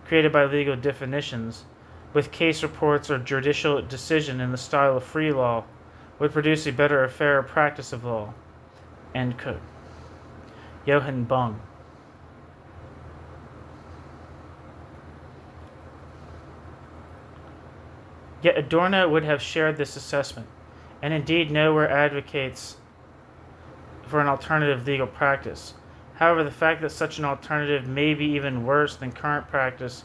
created by legal definitions, with case reports or judicial decision in the style of free law, would produce a better or fairer practice of law, end quote. Johann Bung. Yet Adorno would have shared this assessment, and indeed nowhere advocates for an alternative legal practice. However, the fact that such an alternative may be even worse than current practice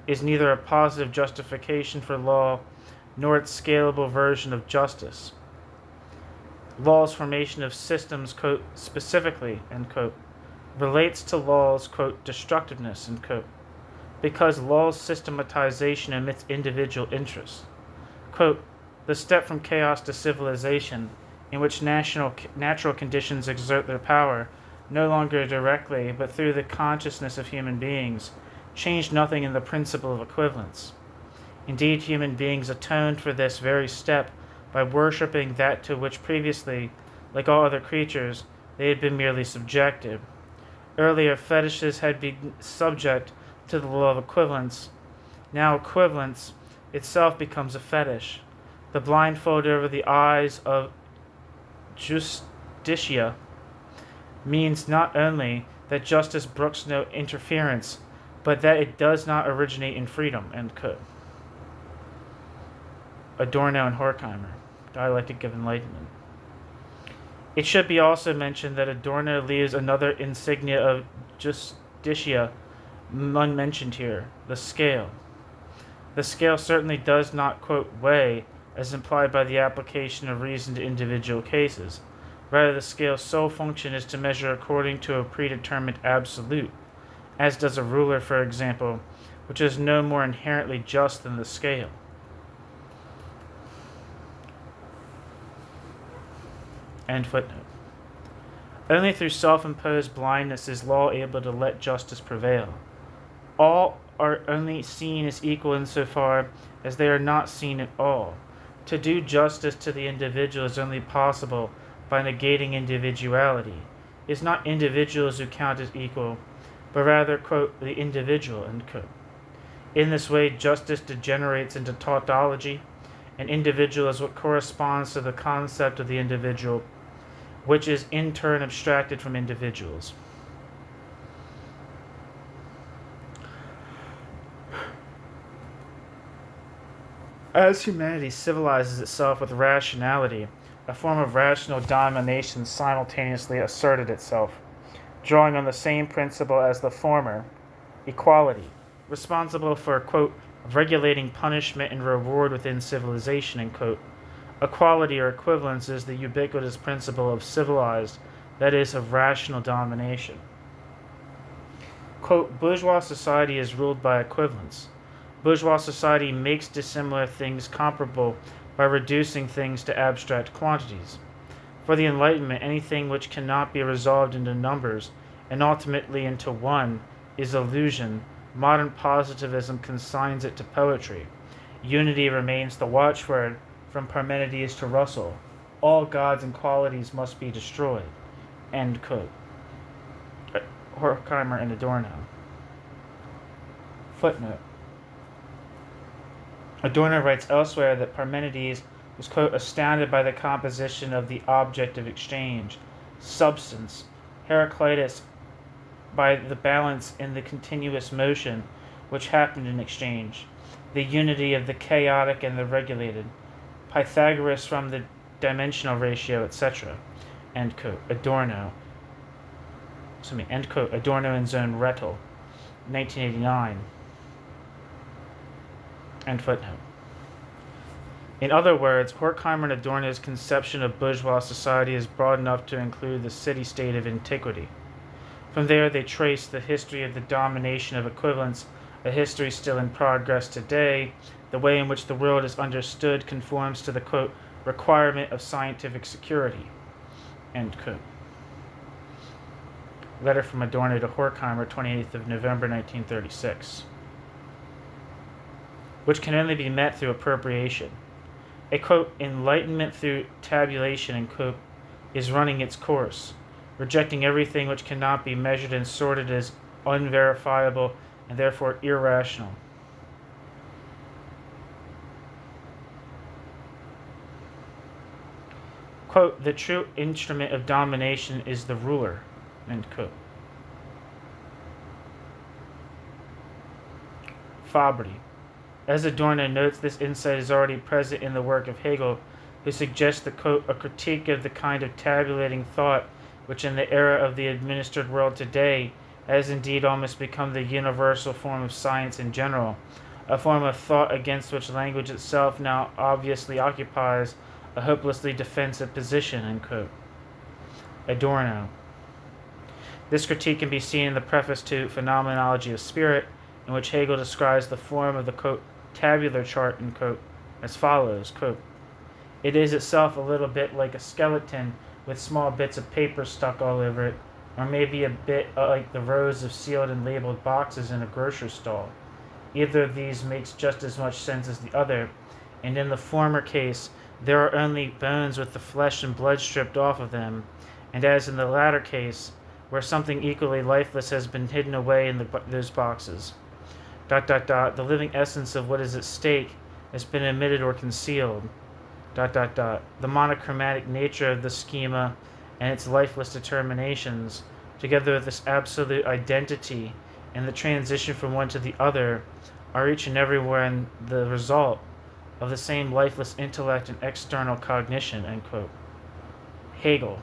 is neither a positive justification for law nor its scalable version of justice. Law's formation of systems, quote, specifically, end quote, relates to law's, quote, destructiveness, end quote, because law's systematization omits individual interests. Quote, the step from chaos to civilization, in which natural conditions exert their power, no longer directly, but through the consciousness of human beings, changed nothing in the principle of equivalence. Indeed, human beings atoned for this very step by worshipping that to which previously, like all other creatures, they had been merely subjected. Earlier, fetishes had been subject to the law of equivalence. Now, equivalence itself becomes a fetish. The blindfold over the eyes of justitia means not only that justice brooks no interference, but that it does not originate in freedom, end quote. Adorno and Horkheimer, Dialectic of Enlightenment. It should be also mentioned that Adorno leaves another insignia of justitia unmentioned here, the scale. The scale certainly does not, quote, weigh, as implied by the application of reason to individual cases. Rather, the scale's sole function is to measure according to a predetermined absolute, as does a ruler, for example, which is no more inherently just than the scale. End footnote. Only through self-imposed blindness is law able to let justice prevail. All are only seen as equal insofar as they are not seen at all. To do justice to the individual is only possible by negating individuality. It is not individuals who count as equal, but rather, quote, the individual, end quote. In this way, justice degenerates into tautology, and individual is what corresponds to the concept of the individual, which is in turn abstracted from individuals. As humanity civilizes itself with rationality, a form of rational domination simultaneously asserted itself, drawing on the same principle as the former, equality, responsible for, quote, regulating punishment and reward within civilization, end quote. Equality or equivalence is the ubiquitous principle of civilized, that is, of rational domination. Quote, bourgeois society is ruled by equivalence. Bourgeois society makes dissimilar things comparable by reducing things to abstract quantities. For the Enlightenment, anything which cannot be resolved into numbers and ultimately into one is illusion. Modern positivism consigns it to poetry. Unity remains the watchword from Parmenides to Russell. All gods and qualities must be destroyed. End quote. Horkheimer and Adorno. Footnote. Adorno writes elsewhere that Parmenides was, quote, astounded by the composition of the object of exchange, substance, Heraclitus by the balance in the continuous motion which happened in exchange, the unity of the chaotic and the regulated, Pythagoras from the dimensional ratio, etc. End quote. End quote. Adorno and Zone Rettel, 1989. End footnote. In other words, Horkheimer and Adorno's conception of bourgeois society is broad enough to include the city-state of antiquity. From there, they trace the history of the domination of equivalence, a history still in progress today. The way in which the world is understood conforms to the, quote, requirement of scientific security, end quote. Letter from Adorno to Horkheimer, 28th of November, 1936. Which can only be met through appropriation. A, quote, enlightenment through tabulation, end quote, is running its course, rejecting everything which cannot be measured and sorted as unverifiable and therefore irrational. Quote, the true instrument of domination is the ruler, end quote. Fabry. As Adorno notes, this insight is already present in the work of Hegel, who suggests that, quote, a critique of the kind of tabulating thought which in the era of the administered world today has indeed almost become the universal form of science in general, a form of thought against which language itself now obviously occupies a hopelessly defensive position, end quote. Adorno. This critique can be seen in the preface to Phenomenology of Spirit, in which Hegel describes the form of the, quote, tabular chart, end quote, as follows, quote, it is itself a little bit like a skeleton with small bits of paper stuck all over it, or maybe a bit like the rows of sealed and labeled boxes in a grocery stall. Either of these makes just as much sense as the other, and in the former case, there are only bones with the flesh and blood stripped off of them, and as in the latter case, where something equally lifeless has been hidden away in those boxes. ... The living essence of what is at stake has been omitted or concealed. ... The monochromatic nature of the schema and its lifeless determinations, together with this absolute identity and the transition from one to the other, are each and every one the result of the same lifeless intellect and external cognition, end quote. Hegel.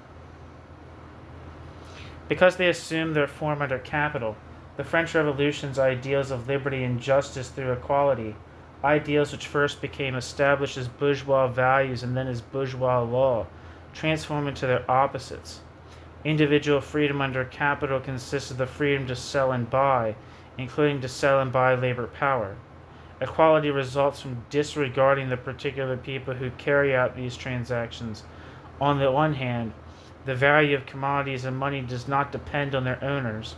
Because they assume their form under capital, the French Revolution's ideals of liberty and justice through equality, ideals which first became established as bourgeois values and then as bourgeois law, transform into their opposites. Individual freedom under capital consists of the freedom to sell and buy, including to sell and buy labor power. Equality results from disregarding the particular people who carry out these transactions. On the one hand, the value of commodities and money does not depend on their owners.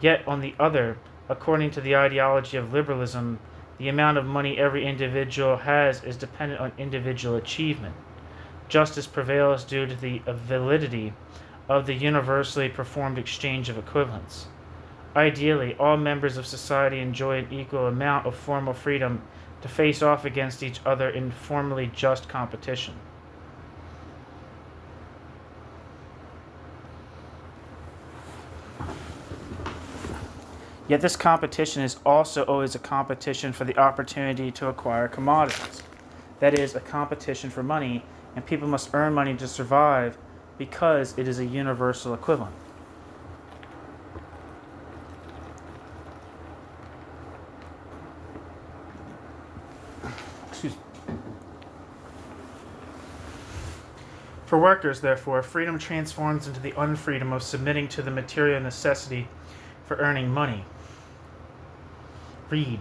Yet, on the other, according to the ideology of liberalism, the amount of money every individual has is dependent on individual achievement. Justice prevails due to the validity of the universally performed exchange of equivalents. Ideally, all members of society enjoy an equal amount of formal freedom to face off against each other in formally just competition. Yet this competition is also always a competition for the opportunity to acquire commodities. That is, a competition for money, and people must earn money to survive because it is a universal equivalent. For workers, therefore, freedom transforms into the unfreedom of submitting to the material necessity for earning money. Read.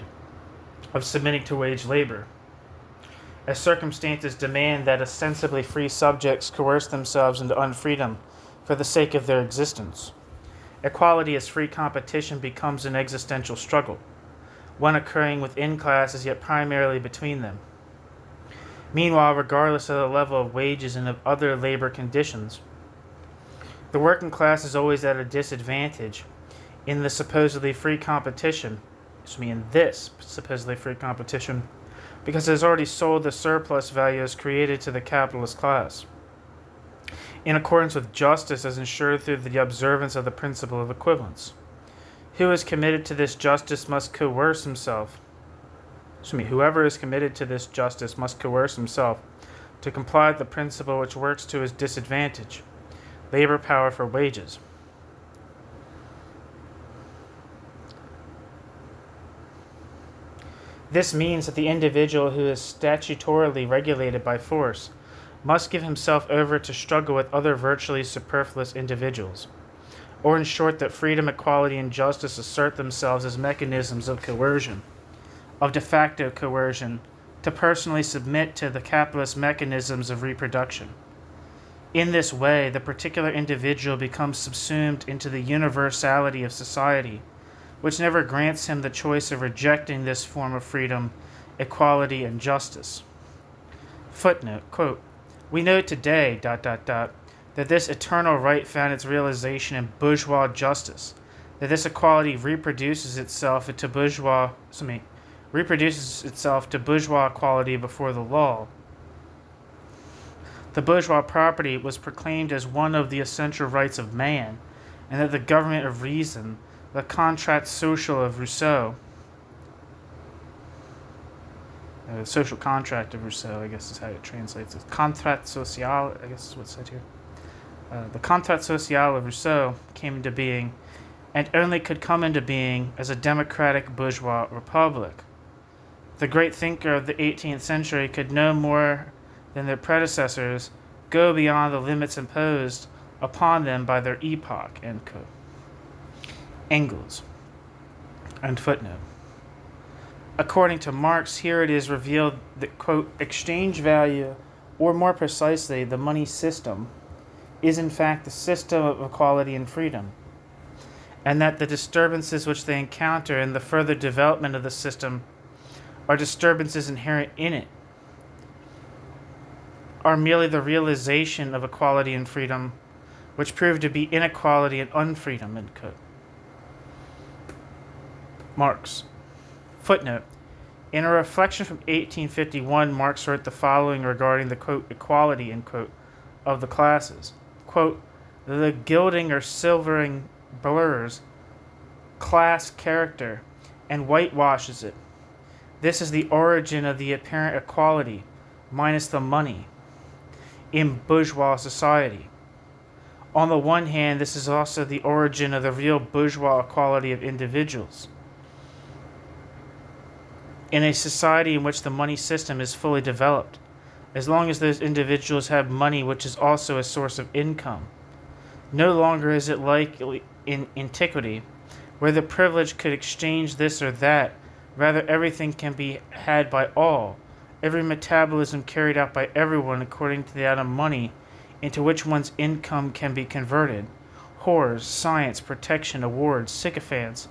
Of submitting to wage labor. As circumstances demand that ostensibly free subjects coerce themselves into unfreedom for the sake of their existence. Equality as free competition becomes an existential struggle, one occurring within classes yet primarily between them. Meanwhile, regardless of the level of wages and of other labor conditions, the working class is always at a disadvantage in this supposedly free competition, because it has already sold the surplus values created to the capitalist class, in accordance with justice as ensured through the observance of the principle of equivalence. Who is committed to this justice must coerce himself. Whoever is committed to this justice must coerce himself to comply with the principle which works to his disadvantage, labor power for wages. This means that the individual who is statutorily regulated by force must give himself over to struggle with other virtually superfluous individuals, or in short that freedom, equality, and justice assert themselves as mechanisms of coercion, of de facto coercion, to personally submit to the capitalist mechanisms of reproduction. In this way, the particular individual becomes subsumed into the universality of society, which never grants him the choice of rejecting this form of freedom, equality, and justice. Footnote, quote, we know today, that this eternal right found its realization in bourgeois justice, that this equality reproduces itself to bourgeois equality before the law. The bourgeois property was proclaimed as one of the essential rights of man, and that the government of reason, the contrat social of Rousseau, social contract of Rousseau, I guess is how it translates. It's contrat social, I guess is what's said here. The contrat social of Rousseau came into being, and only could come into being as a democratic bourgeois republic. The great thinker of the 18th century could no more than their predecessors go beyond the limits imposed upon them by their epoch. End quote. Engels. And footnote. According to Marx, here it is revealed that, quote, exchange value, or more precisely, the money system, is in fact the system of equality and freedom, and that the disturbances which they encounter in the further development of the system are disturbances inherent in it, are merely the realization of equality and freedom, which prove to be inequality and unfreedom. End quote. Marx. Footnote. In a reflection from 1851, Marx wrote the following regarding the, quote, equality, end quote, of the classes. Quote, the gilding or silvering blurs class character and whitewashes it. This is the origin of the apparent equality, minus the money, in bourgeois society. On the one hand, this is also the origin of the real bourgeois equality of individuals. In a society in which the money system is fully developed, as long as those individuals have money which is also a source of income. No longer is it like in antiquity, where the privileged could exchange this or that. Rather, everything can be had by all, every metabolism carried out by everyone according to the amount of money into which one's income can be converted. Whores, science, protection, awards, sycophants,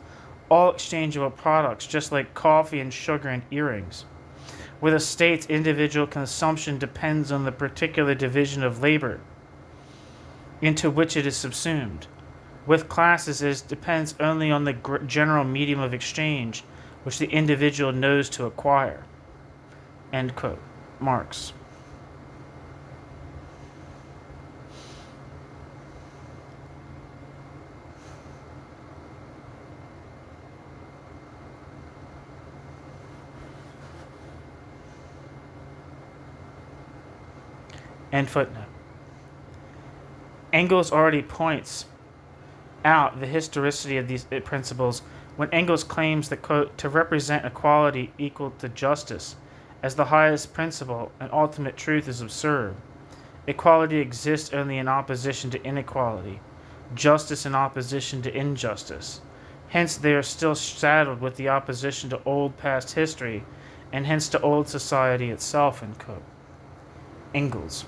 all exchangeable products, just like coffee and sugar and earrings. With a state's individual consumption depends on the particular division of labor into which it is subsumed. With classes, it depends only on the general medium of exchange which the individual knows to acquire. End quote. Marx. End footnote. Engels already points out the historicity of these principles when Engels claims that, quote, to represent equality equal to justice as the highest principle and ultimate truth is absurd. Equality exists only in opposition to inequality, justice in opposition to injustice. Hence they are still saddled with the opposition to old past history, and hence to old society itself, end quote. Engels.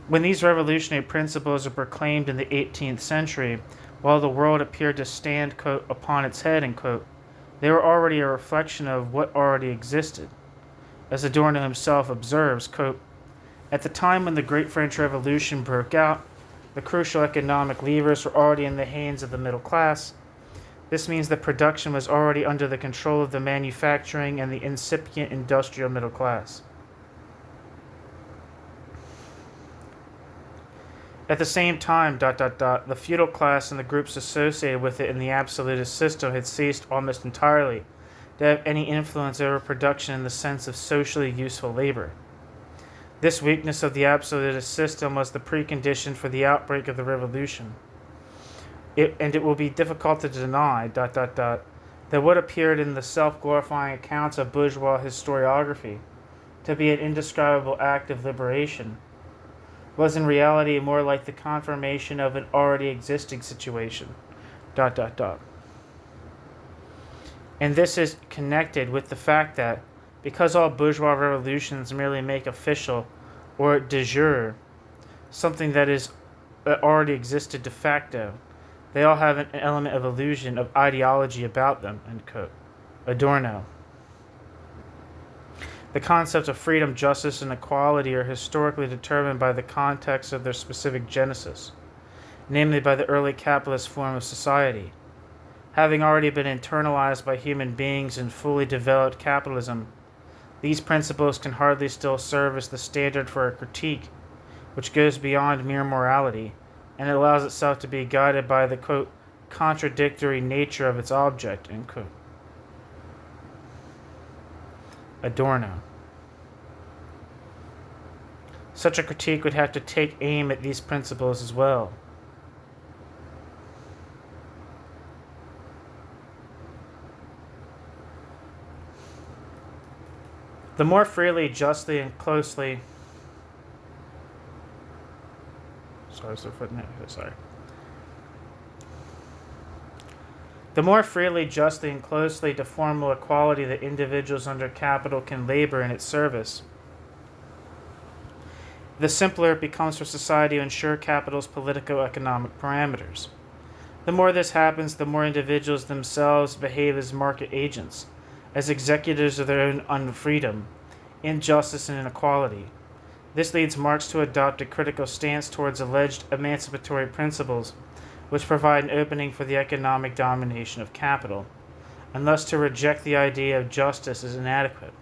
When these revolutionary principles are proclaimed in the 18th century, while the world appeared to stand, quote, upon its head, end quote, they were already a reflection of what already existed. As Adorno himself observes, quote, at the time when the Great French Revolution broke out, the crucial economic levers were already in the hands of the middle class. This means that production was already under the control of the manufacturing and the incipient industrial middle class. At the same time, the feudal class and the groups associated with it in the absolutist system had ceased almost entirely to have any influence over production in the sense of socially useful labor. This weakness of the absolutist system was the precondition for the outbreak of the revolution. It will be difficult to deny, that what appeared in the self-glorifying accounts of bourgeois historiography to be an indescribable act of liberation was in reality more like the confirmation of an already existing situation, And this is connected with the fact that, because all bourgeois revolutions merely make official, or de jure, something that already existed de facto, they all have an element of illusion, of ideology about them, end quote. Adorno. The concepts of freedom, justice, and equality are historically determined by the context of their specific genesis, namely by the early capitalist form of society. Having already been internalized by human beings in fully developed capitalism, these principles can hardly still serve as the standard for a critique which goes beyond mere morality, and it allows itself to be guided by the, quote, contradictory nature of its object, end quote. Adorno. Such a critique would have to take aim at these principles as well. The more freely, justly, and closely... The more freely, justly, and closely to formal equality that individuals under capital can labor in its service, the simpler it becomes for society to ensure capital's politico-economic parameters. The more this happens, the more individuals themselves behave as market agents, as executors of their own unfreedom, injustice, and inequality. This leads Marx to adopt a critical stance towards alleged emancipatory principles, which provide an opening for the economic domination of capital, and thus to reject the idea of justice as inadequate.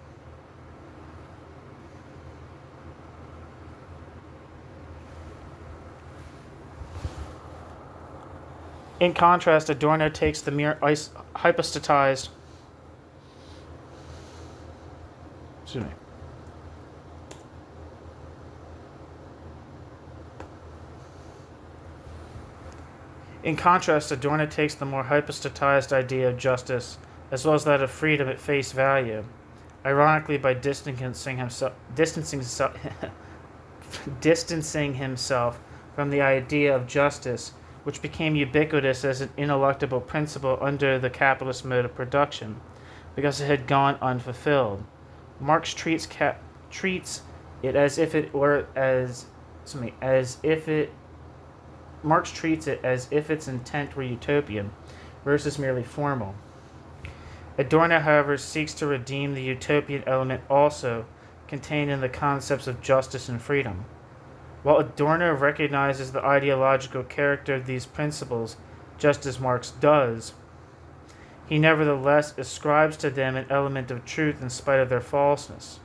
In contrast, Adorno takes the mere hypostatized In contrast, Adorno takes the more hypostatized idea of justice, as well as that of freedom, at face value, ironically by distancing himself from the idea of justice, which became ubiquitous as an ineluctable principle under the capitalist mode of production, because it had gone unfulfilled. Marx treats it as if its intent were utopian versus merely formal. Adorno, however, seeks to redeem the utopian element also contained in the concepts of justice and freedom. While Adorno recognizes the ideological character of these principles, just as Marx does, he nevertheless ascribes to them an element of truth in spite of their falseness.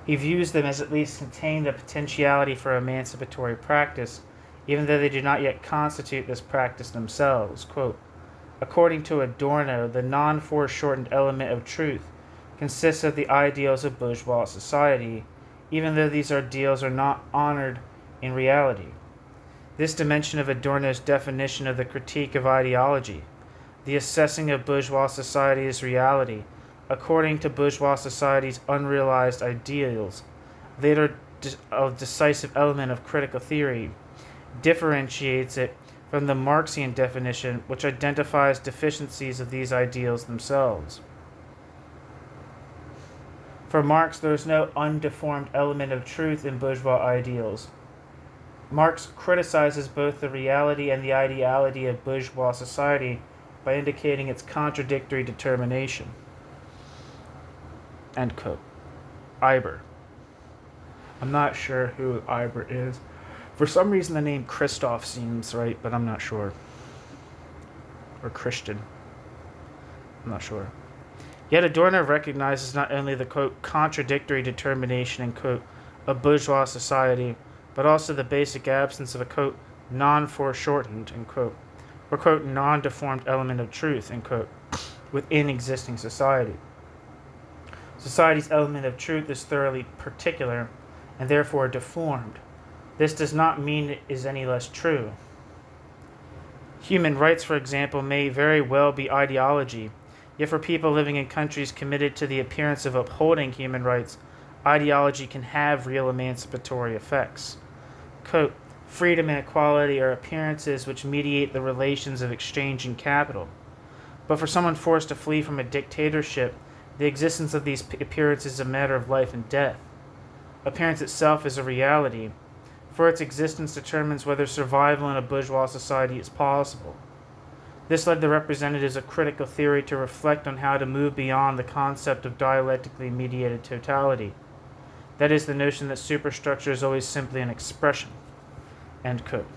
He views them as at least containing the potentiality for emancipatory practice, even though they do not yet constitute this practice themselves. Quote, according to Adorno, the non-foreshortened element of truth consists of the ideals of bourgeois society, even though these ideals are not honored in reality. This dimension of Adorno's definition of the critique of ideology, the assessing of bourgeois society as reality, according to bourgeois society's unrealized ideals, later a decisive element of critical theory, differentiates it from the Marxian definition, which identifies deficiencies of these ideals themselves. For Marx, there is no undeformed element of truth in bourgeois ideals. Marx criticizes both the reality and the ideality of bourgeois society by indicating its contradictory determination. End quote. Iber. I'm not sure who Iber is. For some reason the name Christoph seems right, but I'm not sure. Or Christian. I'm not sure. Yet Adorno recognizes not only the, quote, contradictory determination, end quote, of bourgeois society, but also the basic absence of a, quote, non-foreshortened, end quote, or, quote, non-deformed element of truth, end quote, within existing society. Society's element of truth is thoroughly particular and therefore deformed. This does not mean it is any less true. Human rights, for example, may very well be ideology, yet for people living in countries committed to the appearance of upholding human rights, ideology can have real emancipatory effects. Quote, freedom and equality are appearances which mediate the relations of exchange and capital. But for someone forced to flee from a dictatorship, the existence of these appearances is a matter of life and death. Appearance itself is a reality, for its existence determines whether survival in a bourgeois society is possible. This led the representatives of critical theory to reflect on how to move beyond the concept of dialectically mediated totality. That is, the notion that superstructure is always simply an expression. End quote.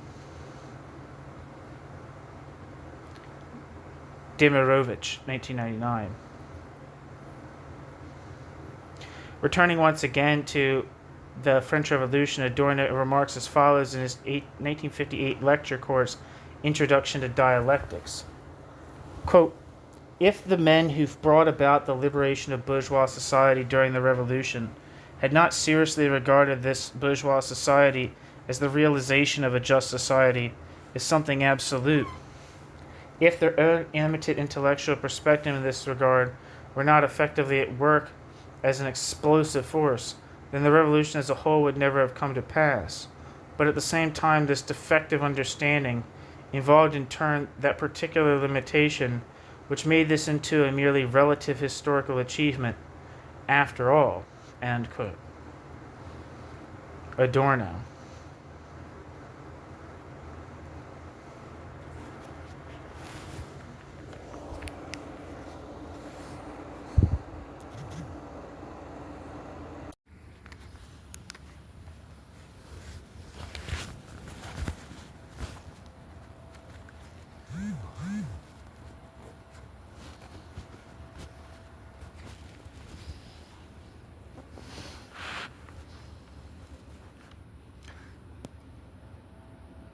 Demirovich, 1999. Returning once again to the French Revolution, Adorno remarks as follows in his 1958 lecture course, Introduction to Dialectics. Quote, If the men who brought about the liberation of bourgeois society during the Revolution had not seriously regarded this bourgeois society as the realization of a just society, as something absolute, if their own limited intellectual perspective in this regard were not effectively at work as an explosive force, then the revolution as a whole would never have come to pass. But at the same time, this defective understanding involved in turn that particular limitation which made this into a merely relative historical achievement after all. End quote. Adorno.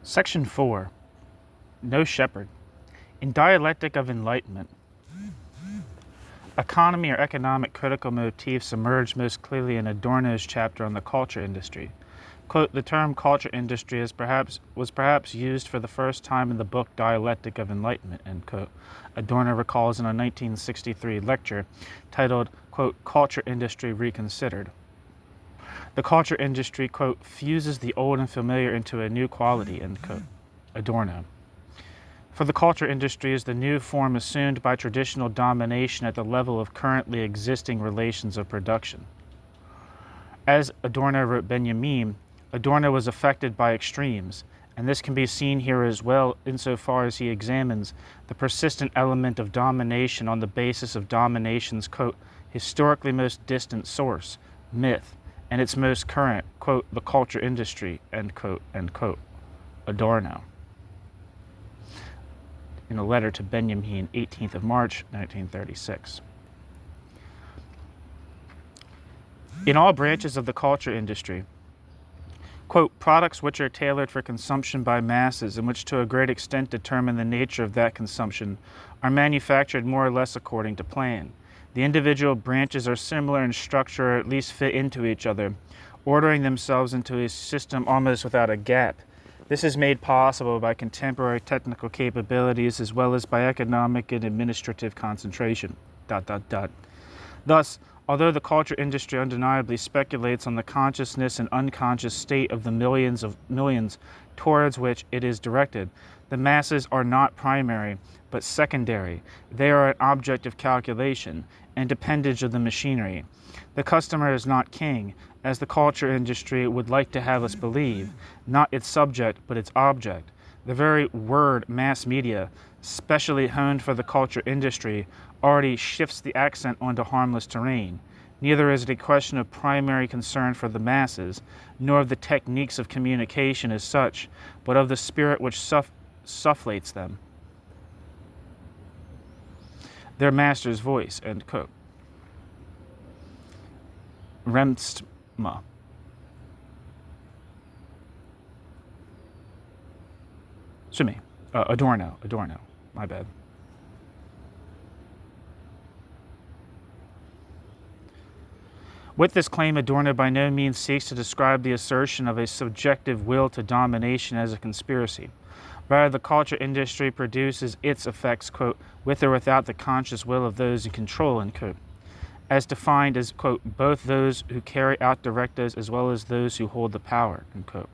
Section 4. No Shepherd. In Dialectic of Enlightenment, economy or economic critical motifs emerge most clearly in Adorno's chapter on the culture industry. Quote, the term culture industry was perhaps used for the first time in the book Dialectic of Enlightenment, end quote. Adorno recalls in a 1963 lecture titled, quote, Culture Industry Reconsidered. The culture industry, quote, fuses the old and familiar into a new quality, end quote. Adorno. For the culture industry is the new form assumed by traditional domination at the level of currently existing relations of production. As Adorno wrote Benjamin, Adorno was affected by extremes, and this can be seen here as well insofar as he examines the persistent element of domination on the basis of domination's, quote, historically most distant source, myth, and its most current, quote, the culture industry, end quote, Adorno. In a letter to Benjamin, 18th of March, 1936. In all branches of the culture industry, quote, products which are tailored for consumption by masses and which to a great extent determine the nature of that consumption are manufactured more or less according to plan. The individual branches are similar in structure or at least fit into each other, ordering themselves into a system almost without a gap. This is made possible by contemporary technical capabilities as well as by economic and administrative concentration. Thus, although the culture industry undeniably speculates on the consciousness and unconscious state of the millions towards which it is directed, the masses are not primary, but secondary. They are an object of calculation and appendage of the machinery. The customer is not king, as the culture industry would like to have us believe, not its subject, but its object. The very word mass media, specially honed for the culture industry, already shifts the accent onto harmless terrain. Neither is it a question of primary concern for the masses, nor of the techniques of communication as such, but of the spirit which sufflates them. Their master's voice, end quote. Remstma. Adorno, my bad. With this claim, Adorno by no means seeks to describe the assertion of a subjective will to domination as a conspiracy. Rather, the culture industry produces its effects, quote, with or without the conscious will of those in control, end quote, as defined as, quote, both those who carry out directives as well as those who hold the power, end quote.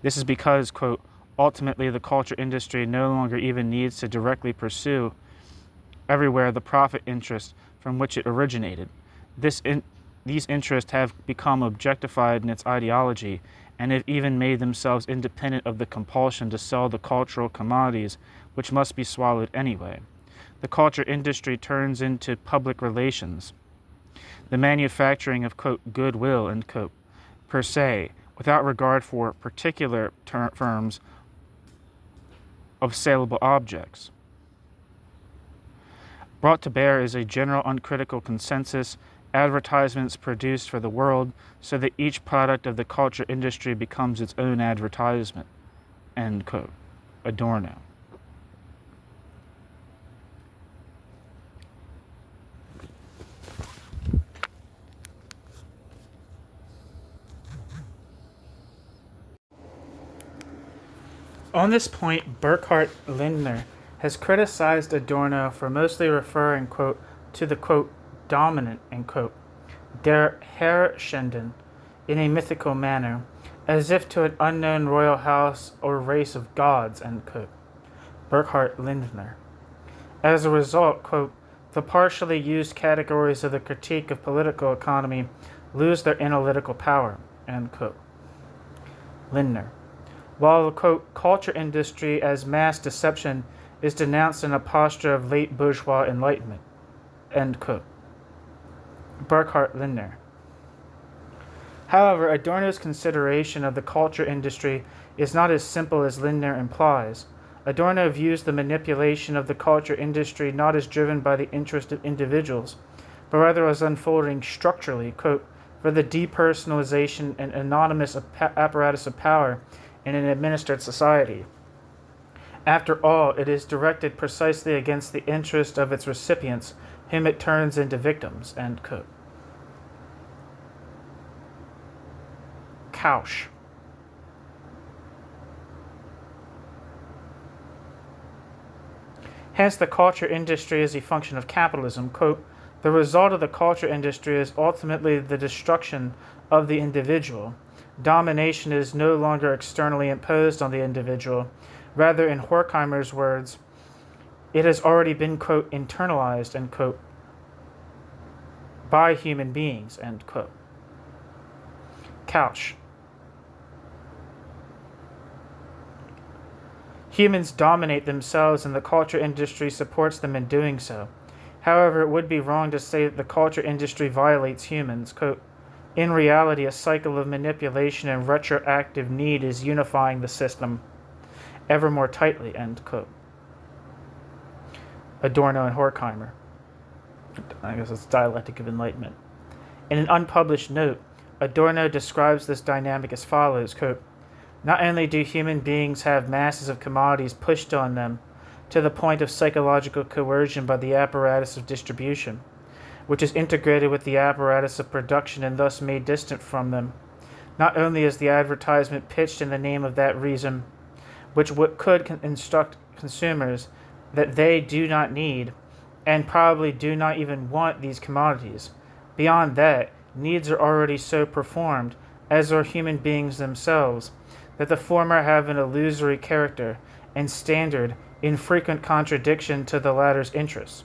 This is because, quote, ultimately the culture industry no longer even needs to directly pursue everywhere the profit interest from which it originated. These interests have become objectified in its ideology and have even made themselves independent of the compulsion to sell the cultural commodities which must be swallowed anyway. The culture industry turns into public relations, the manufacturing of, quote, goodwill, end quote, per se, without regard for particular firms of saleable objects. Brought to bear is a general uncritical consensus, advertisements produced for the world, so that each product of the culture industry becomes its own advertisement, end quote. Adorno. On this point, Burkhard Lindner has criticized Adorno for mostly referring, quote, to the, quote, dominant, end quote, der Herrschenden, in a mythical manner, as if to an unknown royal house or race of gods, end quote. Burkhard Lindner. As a result, quote, the partially used categories of the critique of political economy lose their analytical power, end quote. Lindner. While the, quote, culture industry as mass deception is denounced in a posture of late bourgeois enlightenment, end quote. Burkhard Lindner. However, Adorno's consideration of the culture industry is not as simple as Lindner implies. Adorno views the manipulation of the culture industry not as driven by the interest of individuals, but rather as unfolding structurally, quote, for the depersonalization and anonymous apparatus of power in an administered society. After all, it is directed precisely against the interest of its recipients, whom it turns into victims, end quote. Kausch. Hence, the culture industry is a function of capitalism. Quote, the result of the culture industry is ultimately the destruction of the individual. Domination is no longer externally imposed on the individual. Rather, in Horkheimer's words, it has already been, quote, internalized, end quote, by human beings, end quote. Kausch. Humans dominate themselves and the culture industry supports them in doing so. However, it would be wrong to say that the culture industry violates humans. Quote, in reality, a cycle of manipulation and retroactive need is unifying the system ever more tightly, end quote. Adorno and Horkheimer. I guess it's dialectic of enlightenment. In an unpublished note, Adorno describes this dynamic as follows, quote, not only do human beings have masses of commodities pushed on them to the point of psychological coercion by the apparatus of distribution, which is integrated with the apparatus of production and thus made distant from them, not only is the advertisement pitched in the name of that reason, which could instruct consumers that they do not need and probably do not even want these commodities. Beyond that, needs are already so performed, as are human beings themselves, that the former have an illusory character and standard in frequent contradiction to the latter's interests,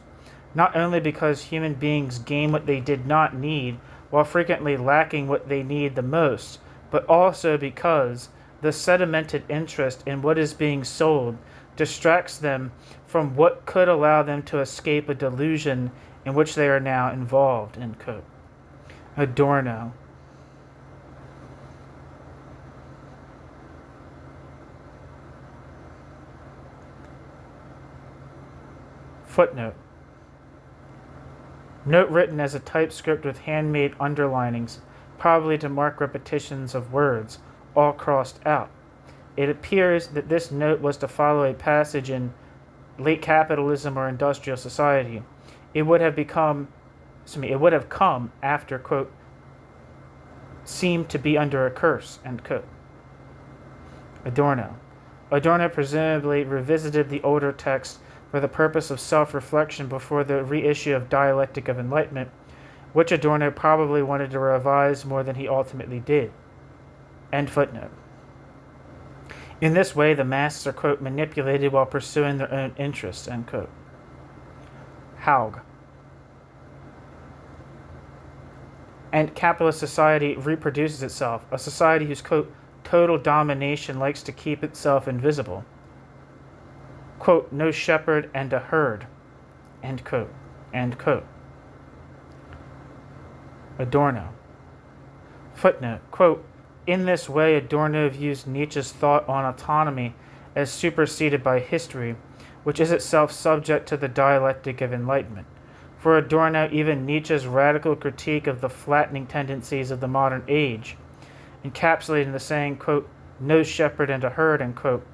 not only because human beings gain what they did not need while frequently lacking what they need the most, but also because the sedimented interest in what is being sold distracts them from what could allow them to escape a delusion in which they are now involved, end quote. Adorno. Footnote. Note written as a typescript with handmade underlinings, probably to mark repetitions of words, all crossed out. It appears that this note was to follow a passage in late capitalism or industrial society. It would have come after, quote, seemed to be under a curse, end quote. Adorno. Adorno presumably revisited the older text for the purpose of self-reflection before the reissue of Dialectic of Enlightenment, which Adorno probably wanted to revise more than he ultimately did. End footnote. In this way, the masses are, quote, manipulated while pursuing their own interests, end quote. Haug. And capitalist society reproduces itself, a society whose, quote, total domination likes to keep itself invisible. Quote, no shepherd and a herd, end quote, end quote. Adorno. Footnote, quote, in this way, Adorno views Nietzsche's thought on autonomy as superseded by history, which is itself subject to the dialectic of enlightenment. For Adorno, even Nietzsche's radical critique of the flattening tendencies of the modern age, encapsulated in the saying, quote, no shepherd and a herd, end quote,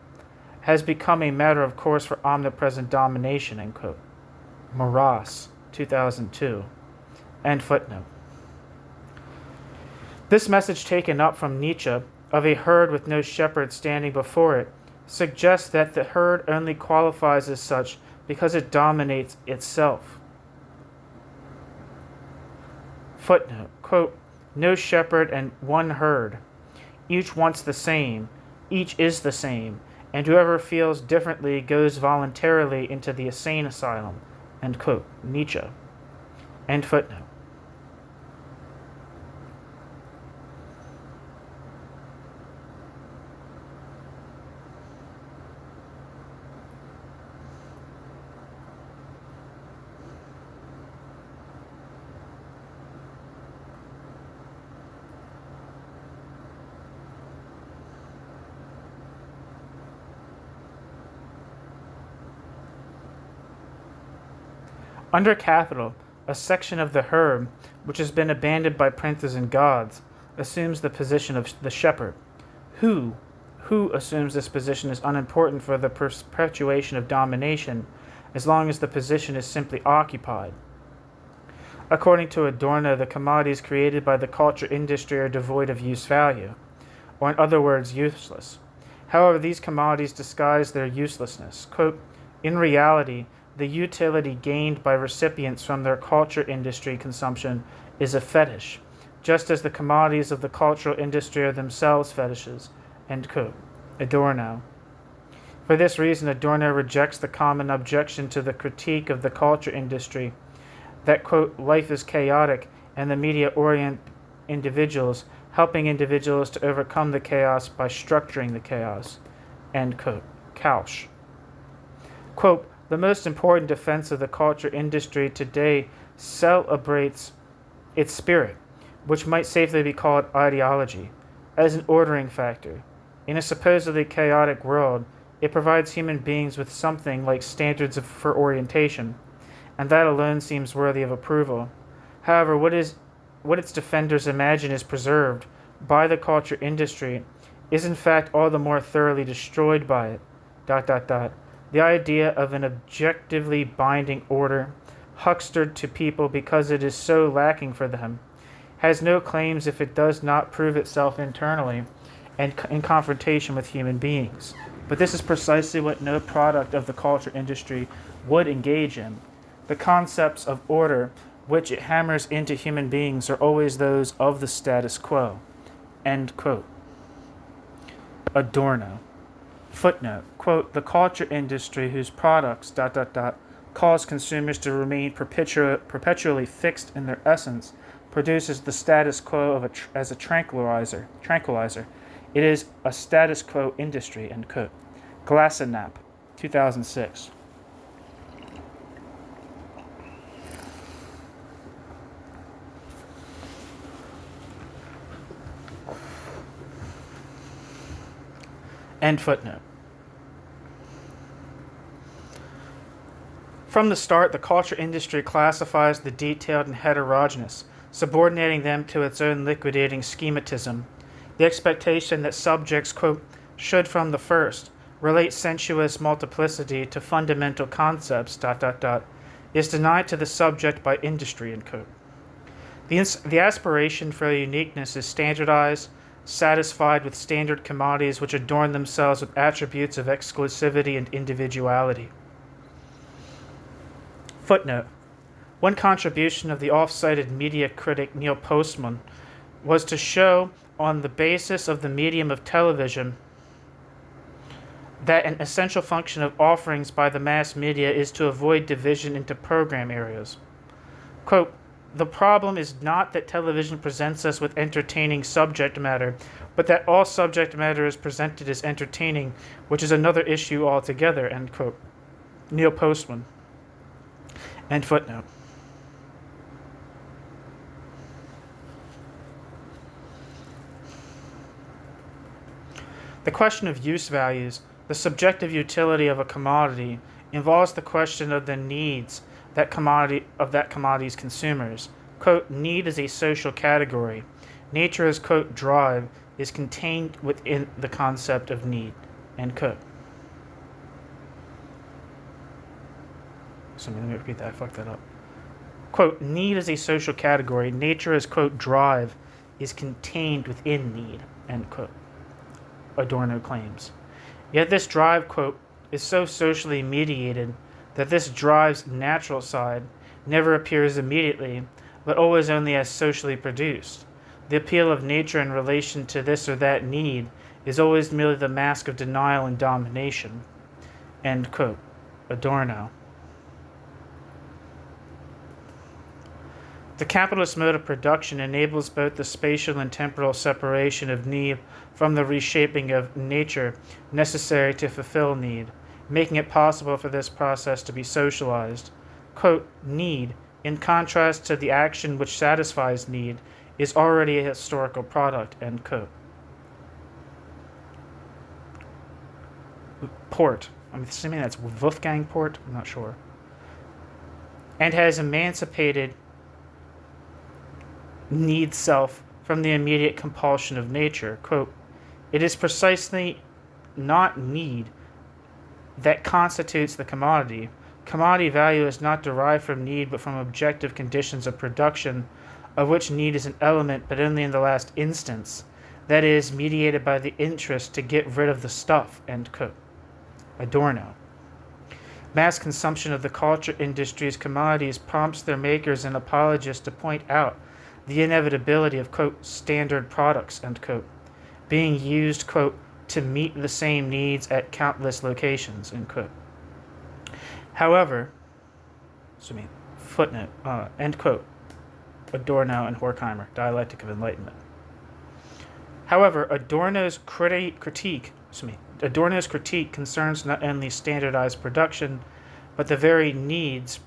has become a matter of course for omnipresent domination, end quote. Maras, 2002. End footnote. This message taken up from Nietzsche of a herd with no shepherd standing before it suggests that the herd only qualifies as such because it dominates itself. Footnote, quote, no shepherd and one herd. Each wants the same. Each is the same. And whoever feels differently goes voluntarily into the insane asylum. End quote. Nietzsche. End footnote. Under capital, a section of the herd, which has been abandoned by princes and gods, assumes the position of the shepherd. Who assumes this position is unimportant for the perpetuation of domination, as long as the position is simply occupied. According to Adorno, the commodities created by the culture industry are devoid of use value, or in other words, useless. However, these commodities disguise their uselessness. Quote, in reality, the utility gained by recipients from their culture industry consumption is a fetish, just as the commodities of the cultural industry are themselves fetishes. End quote. Adorno. For this reason, Adorno rejects the common objection to the critique of the culture industry that, quote, life is chaotic and the media orient individuals, helping individuals to overcome the chaos by structuring the chaos. End quote. Kausch. Quote, the most important defense of the culture industry today celebrates its spirit, which might safely be called ideology, as an ordering factor. In a supposedly chaotic world, it provides human beings with something like standards for orientation, and that alone seems worthy of approval. However, what its defenders imagine is preserved by the culture industry is in fact all the more thoroughly destroyed by it. The idea of an objectively binding order, huckstered to people because it is so lacking for them, has no claims if it does not prove itself internally and in confrontation with human beings. But this is precisely what no product of the culture industry would engage in. The concepts of order which it hammers into human beings are always those of the status quo. End quote. Adorno. Footnote, quote, the culture industry whose products, cause consumers to remain perpetually fixed in their essence, produces the status quo as a tranquilizer. It is a status quo industry, end quote. Glassenap, 2006. End footnote. From the start, the culture industry classifies the detailed and heterogeneous, subordinating them to its own liquidating schematism. The expectation that subjects, quote, should from the first relate sensuous multiplicity to fundamental concepts, is denied to the subject by industry, end quote. The aspiration for uniqueness is standardized, satisfied with standard commodities which adorn themselves with attributes of exclusivity and individuality. Footnote. One contribution of the oft-cited media critic Neil Postman was to show, on the basis of the medium of television, that an essential function of offerings by the mass media is to avoid division into program areas. Quote, the problem is not that television presents us with entertaining subject matter, but that all subject matter is presented as entertaining, which is another issue altogether, end quote. Neil Postman. End footnote. The question of use values, the subjective utility of a commodity, involves the question of the needs that commodity's consumers. Quote, need is a social category. Nature as, quote, drive is contained within the concept of need, end quote. So let me repeat that, I fucked that up. Quote, need is a social category. Nature as, quote, drive is contained within need, end quote. Adorno claims. Yet this drive, quote, is so socially mediated that this drive's natural side never appears immediately, but always only as socially produced. The appeal of nature in relation to this or that need is always merely the mask of denial and domination. End quote. Adorno. The capitalist mode of production enables both the spatial and temporal separation of need from the reshaping of nature necessary to fulfill need, making it possible for this process to be socialized. Quote, need, in contrast to the action which satisfies need, is already a historical product, end quote. Port. I'm assuming that's Wolfgang Port, I'm not sure. And has emancipated need self from the immediate compulsion of nature. Quote, it is precisely not need that constitutes the commodity. Commodity value is not derived from need but from objective conditions of production, of which need is an element but only in the last instance, that is, mediated by the interest to get rid of the stuff, end quote. Adorno. Mass consumption of the culture industry's commodities prompts their makers and apologists to point out the inevitability of, quote, standard products, end quote, being used, quote, to meet the same needs at countless locations, end quote. However, footnote, end quote, Adorno and Horkheimer, Dialectic of Enlightenment. However, Adorno's critique concerns not only standardized production, but the very needs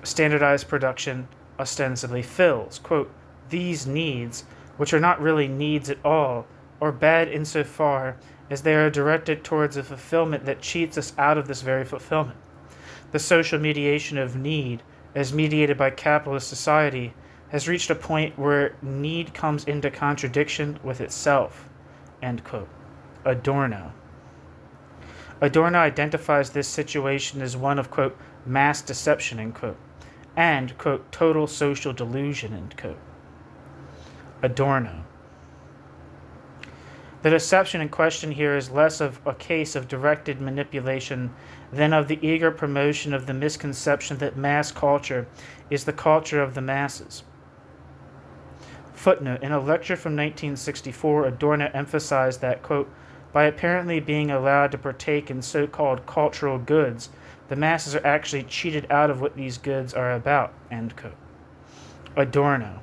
standardized production ostensibly fills. Quote, these needs, which are not really needs at all, are bad insofar as they are directed towards a fulfillment that cheats us out of this very fulfillment. The social mediation of need, as mediated by capitalist society, has reached a point where need comes into contradiction with itself. End quote. Adorno. Adorno identifies this situation as one of, quote, mass deception, end quote, and, quote, total social delusion, end quote. Adorno. The deception in question here is less of a case of directed manipulation than of the eager promotion of the misconception that mass culture is the culture of the masses. Footnote, in a lecture from 1964, Adorno emphasized that, quote, by apparently being allowed to partake in so-called cultural goods, the masses are actually cheated out of what these goods are about, end quote. Adorno.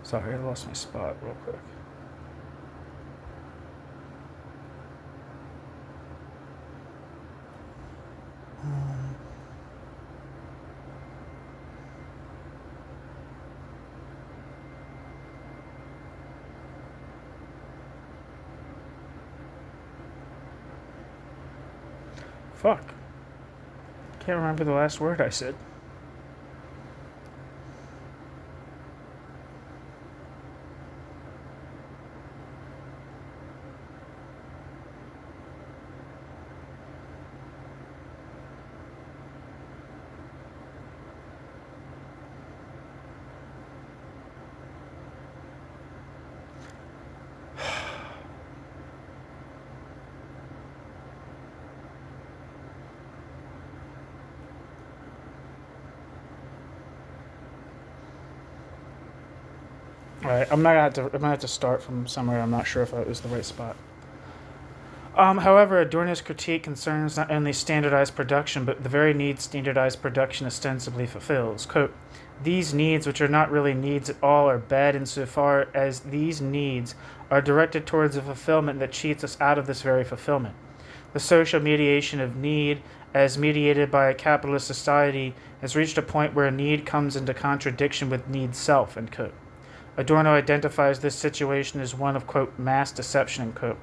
Sorry, I lost my spot real quick. Fuck. Can't remember the last word I said. Alright, I'm gonna have to start from somewhere. I'm not sure if it was the right spot. However, Adorno's critique concerns not only standardized production, but the very needs standardized production ostensibly fulfills. Quote, these needs, which are not really needs at all, are bad insofar as these needs are directed towards a fulfillment that cheats us out of this very fulfillment. The social mediation of need, as mediated by a capitalist society, has reached a point where need comes into contradiction with need self, end quote. Adorno identifies this situation as one of, quote, mass deception, end quote,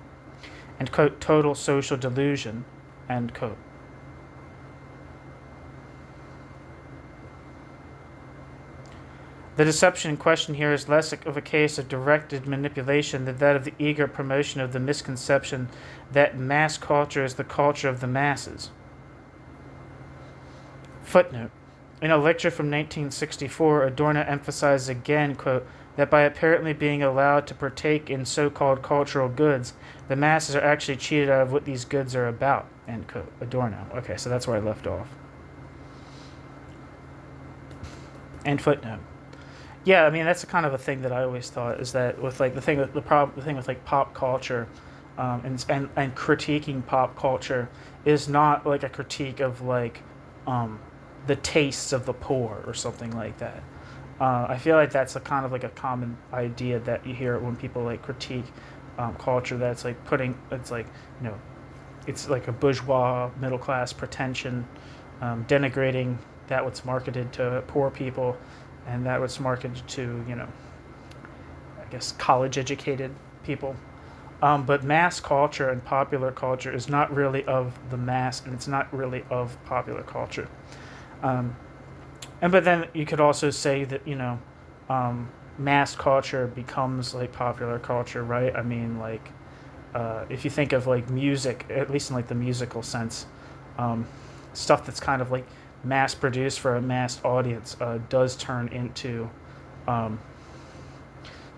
and, quote, total social delusion, end quote. The deception in question here is less of a case of directed manipulation than that of the eager promotion of the misconception that mass culture is the culture of the masses. Footnote. In a lecture from 1964, Adorno emphasizes again, quote, that by apparently being allowed to partake in so-called cultural goods, the masses are actually cheated out of what these goods are about, end quote. Adorno. Okay, so that's where I left off. End footnote. Yeah, I mean that's kind of a thing that I always thought is that with like the thing with like pop culture, and critiquing pop culture is not like a critique of like the tastes of the poor or something like that. I feel like that's a kind of like a common idea that you hear when people like critique culture. That's like it's like it's like a bourgeois middle class pretension, denigrating that what's marketed to poor people. And that was marketed to, I guess college educated people. But mass culture and popular culture is not really of the mass, and it's not really of popular culture. But then you could also say that, mass culture becomes like popular culture, right? I mean, like, if you think of like music, at least in like the musical sense, stuff that's kind of like mass produced for a mass audience does turn into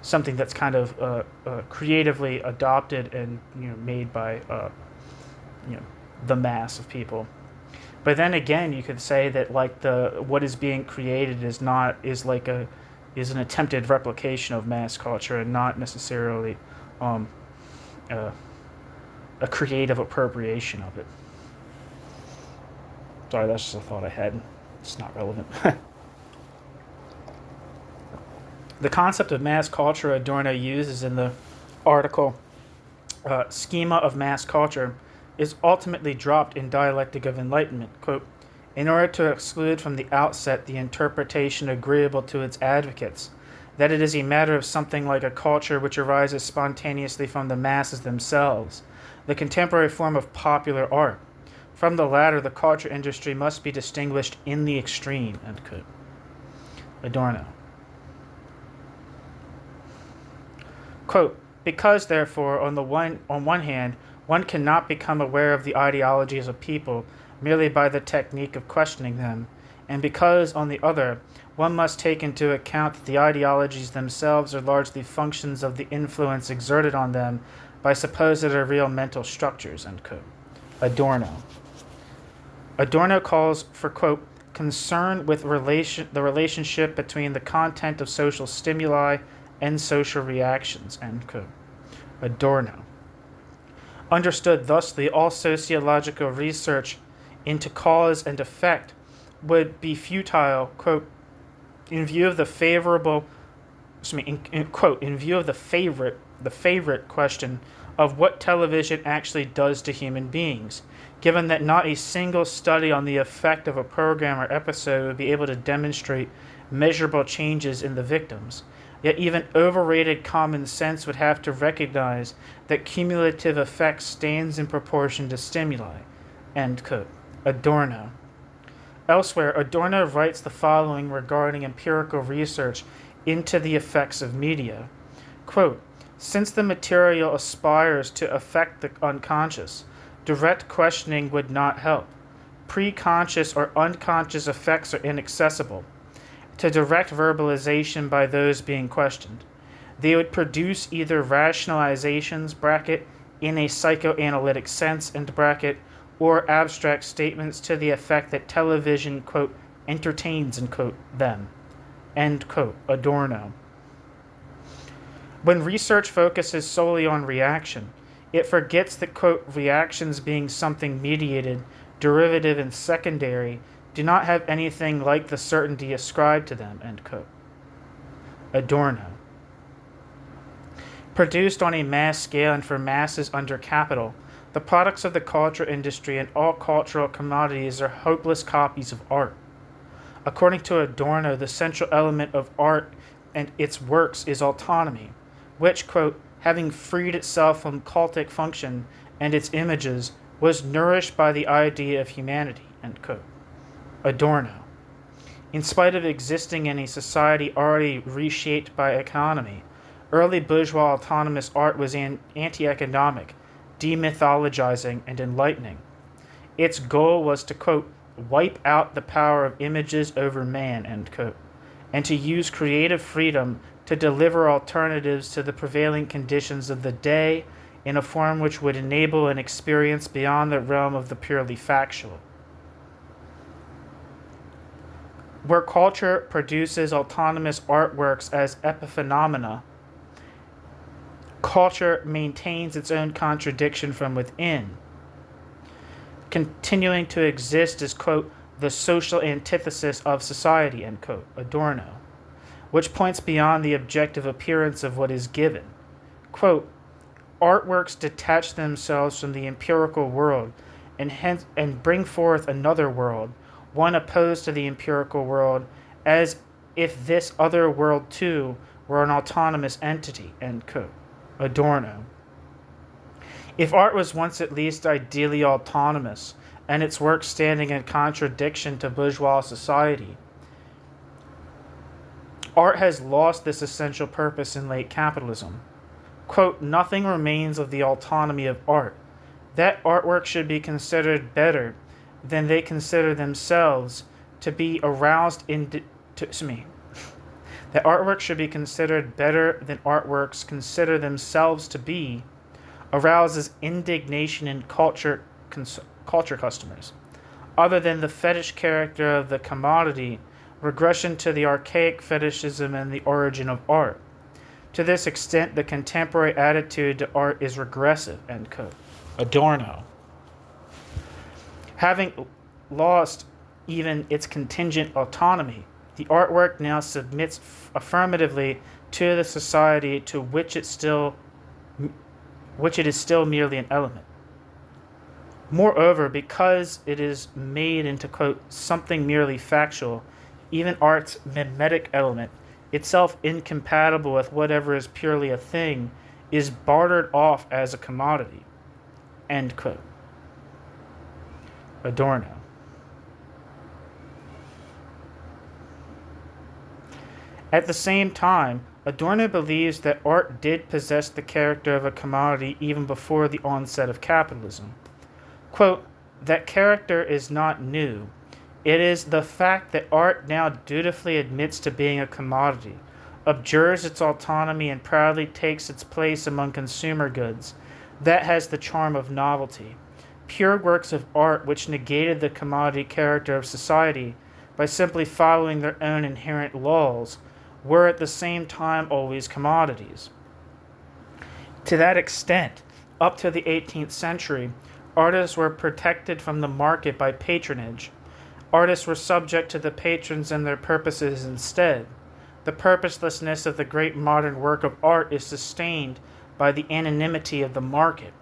something that's kind of creatively adopted and made by the mass of people. But then again, you could say that like what is being created is an attempted replication of mass culture and not necessarily a creative appropriation of it. Sorry, that's just a thought I had. It's not relevant. The concept of mass culture Adorno uses in the article Schema of Mass Culture is ultimately dropped in Dialectic of Enlightenment, quote, in order to exclude from the outset the interpretation agreeable to its advocates, that it is a matter of something like a culture which arises spontaneously from the masses themselves, the contemporary form of popular art. From the latter, the culture industry must be distinguished in the extreme, end quote. Adorno. Quote, because, therefore, on one hand, one cannot become aware of the ideologies of people merely by the technique of questioning them, and because, on the other, one must take into account that the ideologies themselves are largely functions of the influence exerted on them by supposed or real mental structures, end quote. Adorno. Adorno calls for, quote, concern with the relationship between the content of social stimuli and social reactions, end quote. Adorno. Understood thusly, all sociological research into cause and effect would be futile, quote, in view of the favorite question of what television actually does to human beings, given that not a single study on the effect of a program or episode would be able to demonstrate measurable changes in the victims. Yet even overrated common sense would have to recognize that cumulative effect stands in proportion to stimuli. End quote. Adorno. Elsewhere, Adorno writes the following regarding empirical research into the effects of media. Quote, since the material aspires to affect the unconscious, direct questioning would not help. Preconscious or unconscious effects are inaccessible to direct verbalization by those being questioned. They would produce either rationalizations, bracket, in a psychoanalytic sense, end bracket, or abstract statements to the effect that television, quote, entertains, end quote, them, end quote. Adorno. When research focuses solely on reaction, it forgets that, quote, reactions being something mediated, derivative, and secondary do not have anything like the certainty ascribed to them, end quote. Adorno. Produced on a mass scale and for masses under capital, the products of the culture industry and all cultural commodities are hopeless copies of art. According to Adorno, the central element of art and its works is autonomy, which, quote, having freed itself from cultic function and its images, was nourished by the idea of humanity, end quote. Adorno. In spite of existing in a society already reshaped by economy, early bourgeois autonomous art was anti-economic, demythologizing, and enlightening. Its goal was to, quote, wipe out the power of images over man, end quote, and to use creative freedom to deliver alternatives to the prevailing conditions of the day in a form which would enable an experience beyond the realm of the purely factual. Where culture produces autonomous artworks as epiphenomena, culture maintains its own contradiction from within, continuing to exist as, quote, the social antithesis of society, end quote, Adorno, which points beyond the objective appearance of what is given. Quote, artworks detach themselves from the empirical world and bring forth another world, one opposed to the empirical world, as if this other world too were an autonomous entity, end quote, Adorno. If art was once at least ideally autonomous, and its work standing in contradiction to bourgeois society, art has lost this essential purpose in late capitalism. Quote, nothing remains of the autonomy of art. That artwork should be considered better than they consider themselves to be aroused that artwork should be considered better than artworks consider themselves to be, arouses indignation in culture customers. Other than the fetish character of the commodity, regression to the archaic fetishism and the origin of art. To this extent, the contemporary attitude to art is regressive, end quote. Adorno. Having lost even its contingent autonomy, the artwork now submits affirmatively to the society to which it is still merely an element. Moreover, because it is made into, quote, something merely factual, even art's mimetic element, itself incompatible with whatever is purely a thing, is bartered off as a commodity, end quote. Adorno. At the same time, Adorno believes that art did possess the character of a commodity even before the onset of capitalism. Quote, that character is not new. It is the fact that art now dutifully admits to being a commodity, abjures its autonomy, and proudly takes its place among consumer goods. That has the charm of novelty. Pure works of art which negated the commodity character of society by simply following their own inherent laws were at the same time always commodities. To that extent, up to the 18th century, artists were protected from the market by patronage. Artists were subject to the patrons and their purposes instead. The purposelessness of the great modern work of art is sustained by the anonymity of the market.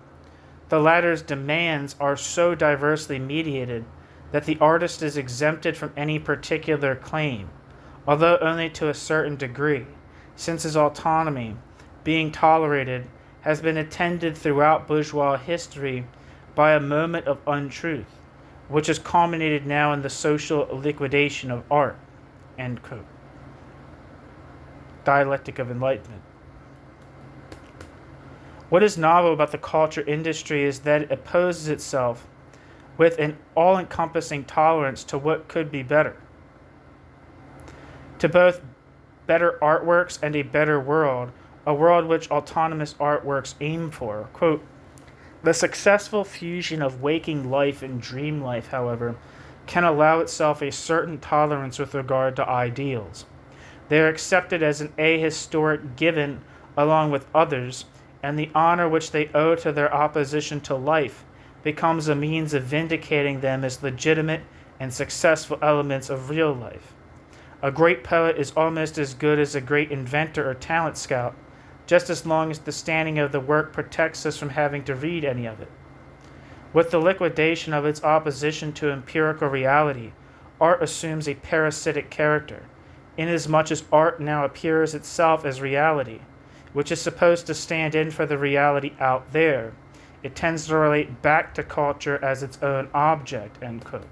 The latter's demands are so diversely mediated that the artist is exempted from any particular claim, although only to a certain degree, since his autonomy, being tolerated, has been attended throughout bourgeois history by a moment of untruth, which is culminated now in the social liquidation of art, end quote. Dialectic of Enlightenment. What is novel about the culture industry is that it opposes itself with an all-encompassing tolerance to what could be better, to both better artworks and a better world, a world which autonomous artworks aim for. Quote, the successful fusion of waking life and dream life, however, can allow itself a certain tolerance with regard to ideals. They are accepted as an ahistoric given along with others, and the honor which they owe to their opposition to life becomes a means of vindicating them as legitimate and successful elements of real life. A great poet is almost as good as a great inventor or talent scout, just as long as the standing of the work protects us from having to read any of it. With the liquidation of its opposition to empirical reality, art assumes a parasitic character, inasmuch as art now appears itself as reality, which is supposed to stand in for the reality out there. It tends to relate back to culture as its own object, end quote.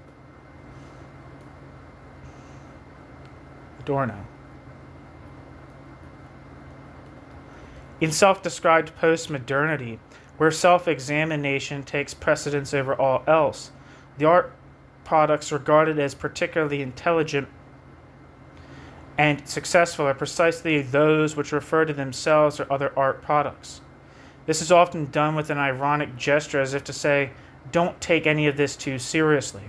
Adorno. In self-described postmodernity, where self-examination takes precedence over all else, the art products regarded as particularly intelligent and successful are precisely those which refer to themselves or other art products. This is often done with an ironic gesture as if to say, don't take any of this too seriously.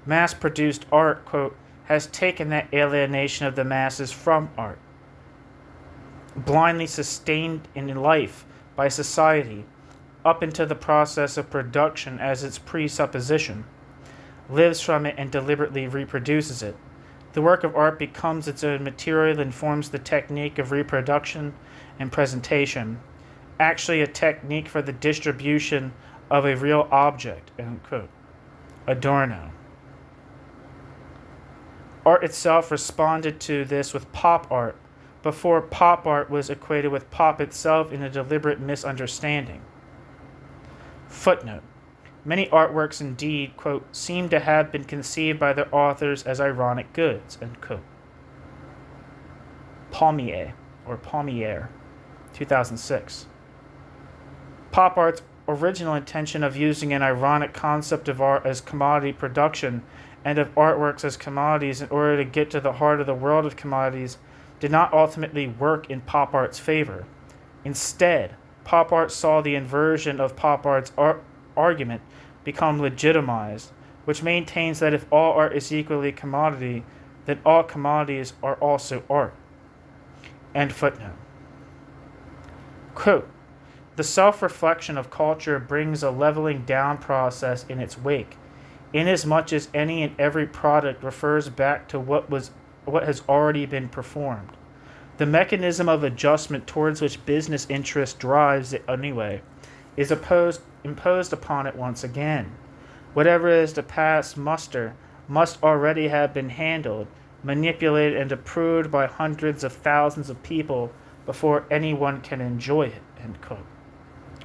Mass-produced art, quote, has taken that alienation of the masses from art. Blindly sustained in life by society, up into the process of production as its presupposition, lives from it and deliberately reproduces it. The work of art becomes its own material and forms the technique of reproduction and presentation, actually a technique for the distribution of a real object, end quote. Adorno. Art itself responded to this with pop art, before pop art was equated with pop itself in a deliberate misunderstanding. Footnote. Many artworks indeed, quote, seem to have been conceived by their authors as ironic goods, end quote. Palmier, 2006. Pop art's original intention of using an ironic concept of art as commodity production and of artworks as commodities in order to get to the heart of the world of commodities did not ultimately work in pop art's favor. Instead, pop art saw the inversion of pop art's argument become legitimized, which maintains that if all art is equally commodity, then all commodities are also art. End footnote. Quote, the self-reflection of culture brings a leveling down process in its wake, inasmuch as any and every product refers back to what has already been performed. The mechanism of adjustment towards which business interest drives it anyway is imposed upon it once again. Whatever is to pass muster must already have been handled, manipulated, and approved by hundreds of thousands of people before anyone can enjoy it, end quote.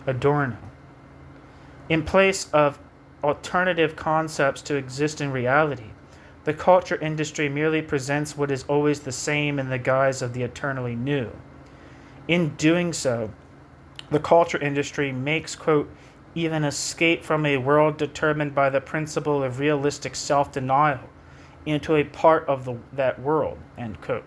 Adorno. In place of alternative concepts to exist in reality, the culture industry merely presents what is always the same in the guise of the eternally new. In doing so, the culture industry makes, quote, even escape from a world determined by the principle of realistic self-denial into a part of that world, end quote.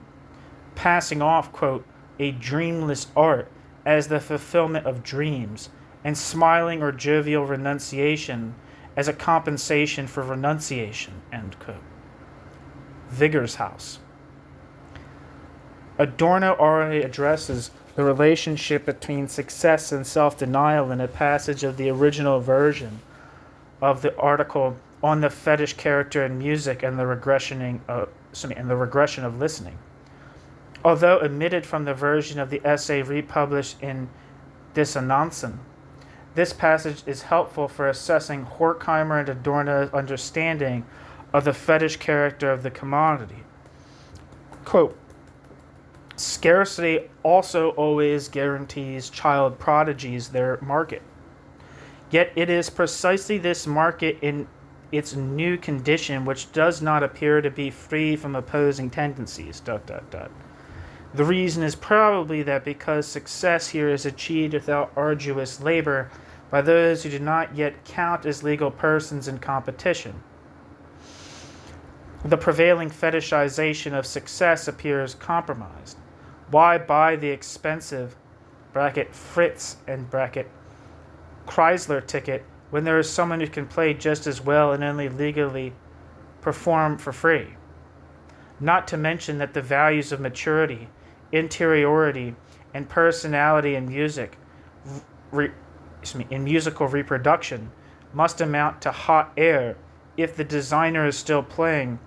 Passing off, quote, a dreamless art as the fulfillment of dreams, and smiling or jovial renunciation as a compensation for renunciation, end quote. Vigor's House. Adorno already addresses the relationship between success and self-denial in a passage of the original version of the article on the fetish character in music and the regression of listening. Although omitted from the version of the essay republished in Dissonanzen, this passage is helpful for assessing Horkheimer and Adorno's understanding of the fetish character of the commodity. Quote, scarcity also always guarantees child prodigies their market. Yet it is precisely this market in its new condition which does not appear to be free from opposing tendencies, ... The reason is probably that because success here is achieved without arduous labor by those who do not yet count as legal persons in competition, the prevailing fetishization of success appears compromised. Why buy the expensive (Fritz and Chrysler) ticket when there is someone who can play just as well and only legally perform for free? Not to mention that the values of maturity, interiority, and personality in musical reproduction must amount to hot air if the designer is still playing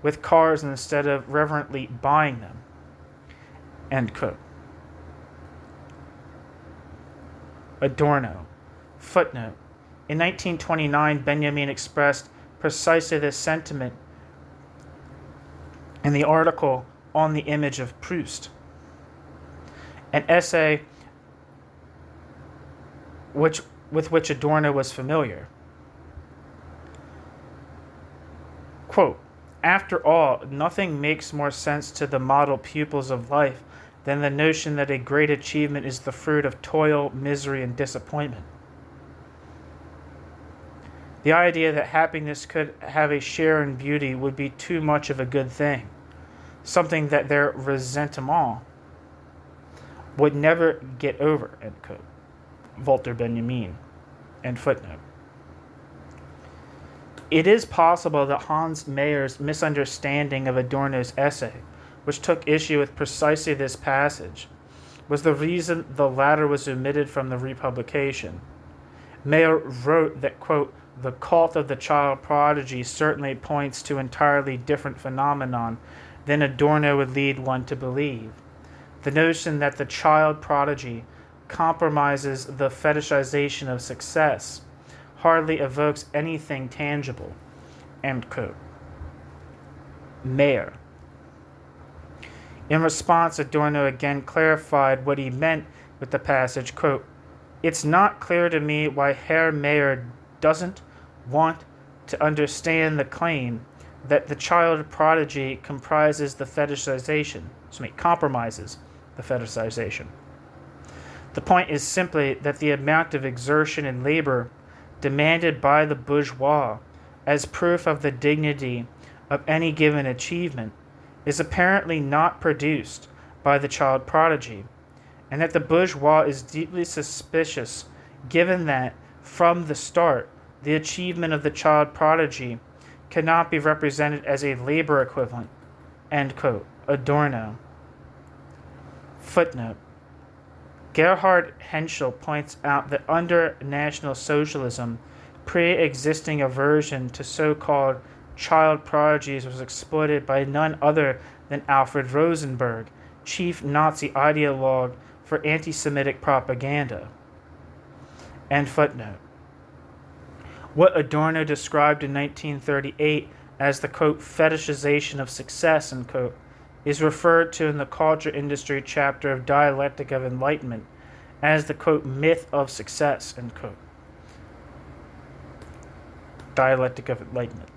with cars instead of reverently buying them. End quote. Adorno. Footnote. In 1929, Benjamin expressed precisely this sentiment in the article on the image of Proust, an essay with which Adorno was familiar. Quote, After all, nothing makes more sense to the model pupils of life than the notion that a great achievement is the fruit of toil, misery, and disappointment. The idea that happiness could have a share in beauty would be too much of a good thing, something that their ressentiment would never get over, end quote. Walter Benjamin, end footnote. It is possible that Hans Mayer's misunderstanding of Adorno's essay, which took issue with precisely this passage, was the reason the latter was omitted from the republication. Mayer wrote that, quote, the cult of the child prodigy certainly points to entirely different phenomenon than Adorno would lead one to believe. The notion that the child prodigy compromises the fetishization of success hardly evokes anything tangible, end quote. Mayer. In response, Adorno again clarified what he meant with the passage, quote, it's not clear to me why Herr Mayer doesn't want to understand the claim that the child prodigy comprises the fetishization, compromises the fetishization. The point is simply that the amount of exertion and labor demanded by the bourgeois as proof of the dignity of any given achievement is apparently not produced by the child prodigy, and that the bourgeois is deeply suspicious given that, from the start, the achievement of the child prodigy cannot be represented as a labor equivalent, end quote. Adorno. Footnote. Gerhard Henschel points out that under National Socialism, pre-existing aversion to so-called child prodigies was exploited by none other than Alfred Rosenberg, chief Nazi ideologue for anti-Semitic propaganda. End footnote. What Adorno described in 1938 as the, quote, fetishization of success, end quote, is referred to in the culture industry chapter of Dialectic of Enlightenment as the, quote, myth of success, end quote. Dialectic of Enlightenment.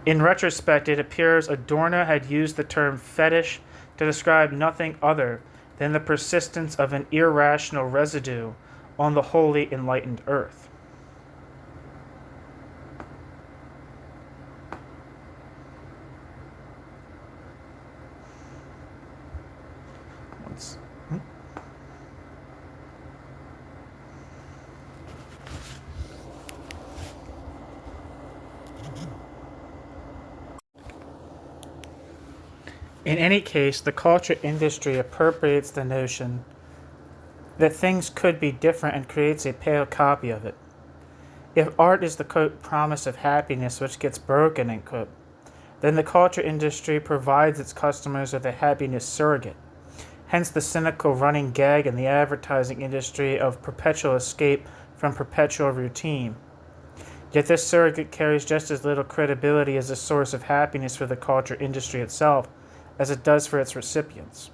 In retrospect, it appears Adorno had used the term fetish to describe nothing other than the persistence of an irrational residue on the wholly enlightened earth. In any case, the culture industry appropriates the notion that things could be different and creates a pale copy of it. If art is the, quote, promise of happiness which gets broken, end quote, then the culture industry provides its customers with a happiness surrogate. Hence the cynical running gag in the advertising industry of perpetual escape from perpetual routine. Yet this surrogate carries just as little credibility as a source of happiness for the culture industry itself as it does for its recipients.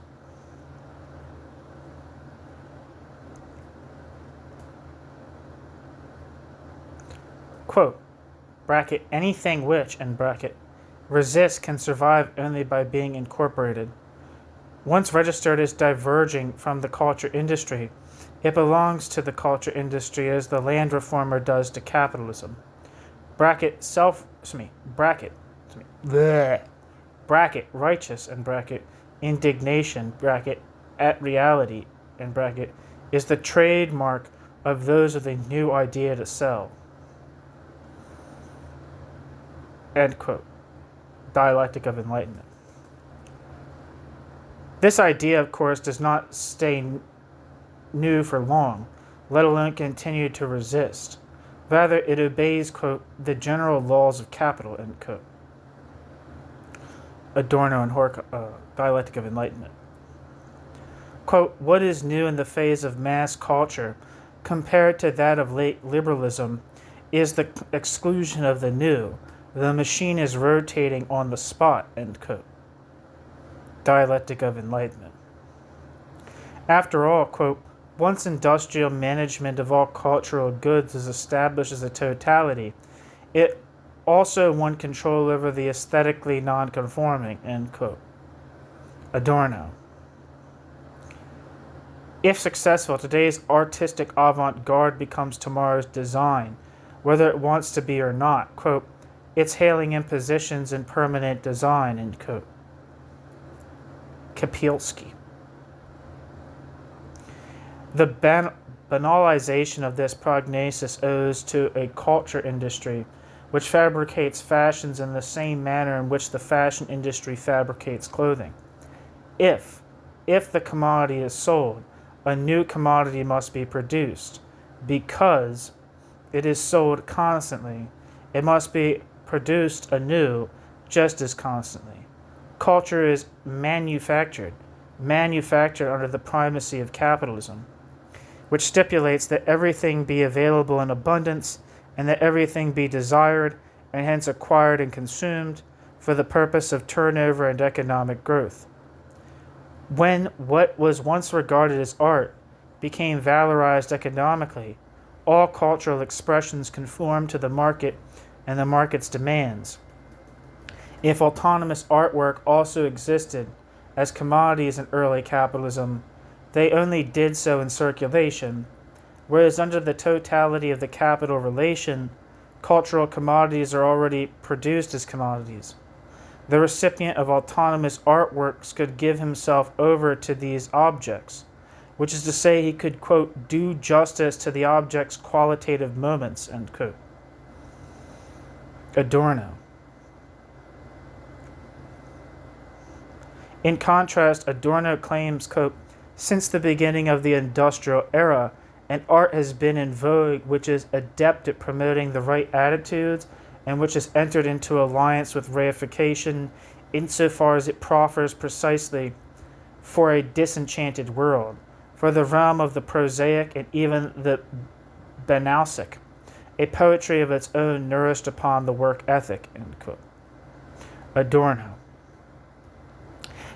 Quote, bracket, anything which, end bracket, resists can survive only by being incorporated. Once registered as diverging from the culture industry, it belongs to the culture industry as the land reformer does to capitalism. Bracket, bracket, righteous, and bracket, indignation, bracket, at reality, and bracket, is the trademark of those with a new idea to sell. End quote. Dialectic of Enlightenment. This idea, of course, does not stay new for long, let alone continue to resist. Rather, it obeys, quote, the general laws of capital, end quote. Adorno and Dialectic of Enlightenment. Quote, what is new in the phase of mass culture compared to that of late liberalism is the exclusion of the new. The machine is rotating on the spot, end quote. Dialectic of Enlightenment. After all, quote, once industrial management of all cultural goods is established as a totality, it also want control over the aesthetically non-conforming, end quote. Adorno. If successful, today's artistic avant-garde becomes tomorrow's design, whether it wants to be or not. Quote, it's hailing impositions in permanent design, end quote. Kapilsky. The banalization of this prognosis owes to a culture industry which fabricates fashions in the same manner in which the fashion industry fabricates clothing. If the commodity is sold, a new commodity must be produced. Because it is sold constantly, it must be produced anew just as constantly. Culture is manufactured under the primacy of capitalism, which stipulates that everything be available in abundance and that everything be desired and hence acquired and consumed for the purpose of turnover and economic growth. When what was once regarded as art became valorized economically, all cultural expressions conformed to the market and the market's demands. If autonomous artwork also existed as commodities in early capitalism, they only did so in circulation, whereas under the totality of the capital relation, cultural commodities are already produced as commodities. The recipient of autonomous artworks could give himself over to these objects, which is to say he could, quote, do justice to the object's qualitative moments, end quote. Adorno. In contrast, Adorno claims, quote, since the beginning of the industrial era, an art has been in vogue which is adept at promoting the right attitudes and which has entered into alliance with reification insofar as it proffers precisely for a disenchanted world, for the realm of the prosaic and even the banalsic, a poetry of its own nourished upon the work ethic, end quote. Adorno.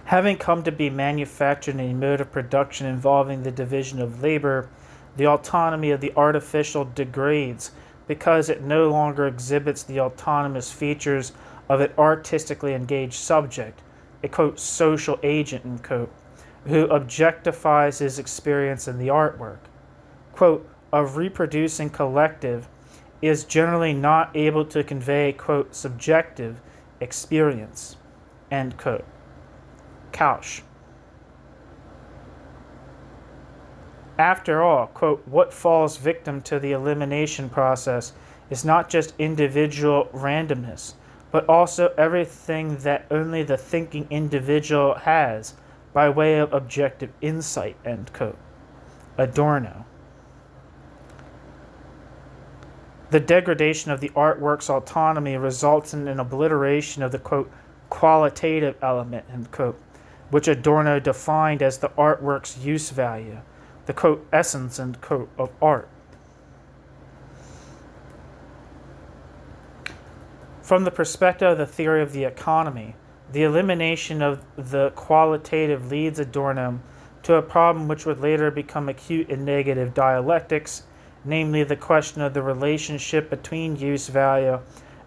Having come to be manufactured in a mode of production involving the division of labor, the autonomy of the artificial degrades because it no longer exhibits the autonomous features of an artistically engaged subject, a, quote, social agent, end quote, who objectifies his experience in the artwork. Quote, a reproducing collective is generally not able to convey, quote, subjective experience, end quote. Couch. After all, quote, what falls victim to the elimination process is not just individual randomness, but also everything that only the thinking individual has by way of objective insight, end quote. Adorno. The degradation of the artwork's autonomy results in an obliteration of the, quote, qualitative element, end quote, which Adorno defined as the artwork's use value, the, quote, essence, end quote, of art. From the perspective of the theory of the economy, the elimination of the qualitative leads Adorno to a problem which would later become acute in negative dialectics, namely the question of the relationship between use value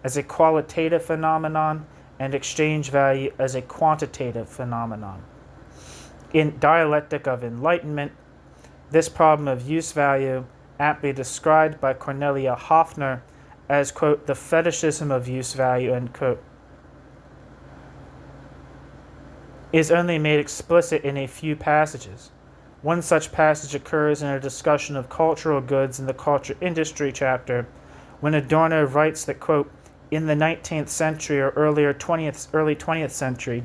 as a qualitative phenomenon and exchange value as a quantitative phenomenon. In Dialectic of Enlightenment, this problem of use value, aptly described by Cornelia Hoffner as, quote, the fetishism of use value, end quote, is only made explicit in a few passages. One such passage occurs in a discussion of cultural goods in the culture industry chapter, when Adorno writes that, quote, in the 19th century or early 20th century,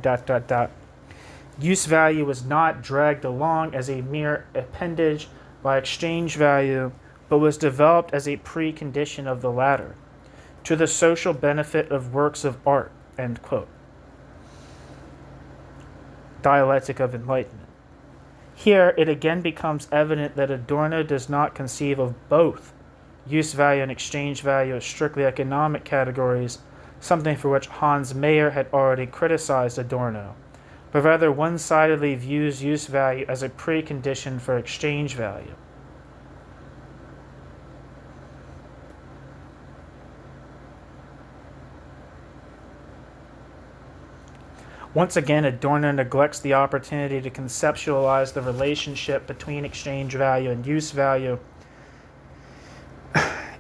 use value was not dragged along as a mere appendage by exchange value, but was developed as a precondition of the latter, to the social benefit of works of art, end quote. Dialectic of Enlightenment. Here, it again becomes evident that Adorno does not conceive of both use value and exchange value as strictly economic categories, something for which Hans Mayer had already criticized Adorno, but rather one-sidedly views use value as a precondition for exchange value. Once again, Adorno neglects the opportunity to conceptualize the relationship between exchange value and use value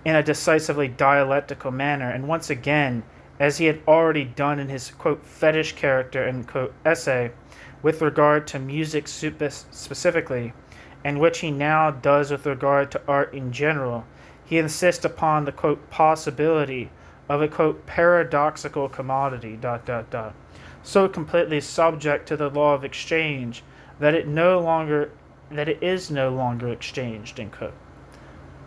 in a decisively dialectical manner, and once again, as he had already done in his, quote, fetish character, end quote, essay, with regard to music specifically, and which he now does with regard to art in general, he insists upon the, quote, possibility of a, quote, paradoxical commodity, so completely subject to the law of exchange that it is no longer exchanged, end quote.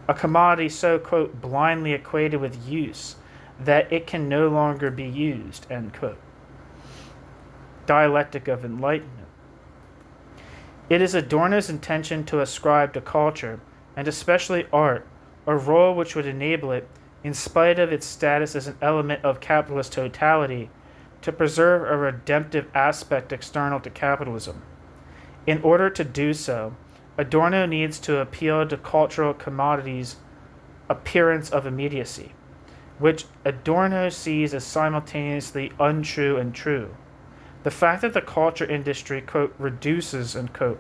A commodity so, quote, blindly equated with use that it can no longer be used, end quote. Dialectic of enlightenment. It is Adorno's intention to ascribe to culture, and especially art, a role which would enable it, in spite of its status as an element of capitalist totality, to preserve a redemptive aspect external to capitalism. In order to do so, Adorno needs to appeal to cultural commodities' appearance of immediacy, which Adorno sees as simultaneously untrue and true. The fact that the culture industry, quote, reduces, end quote,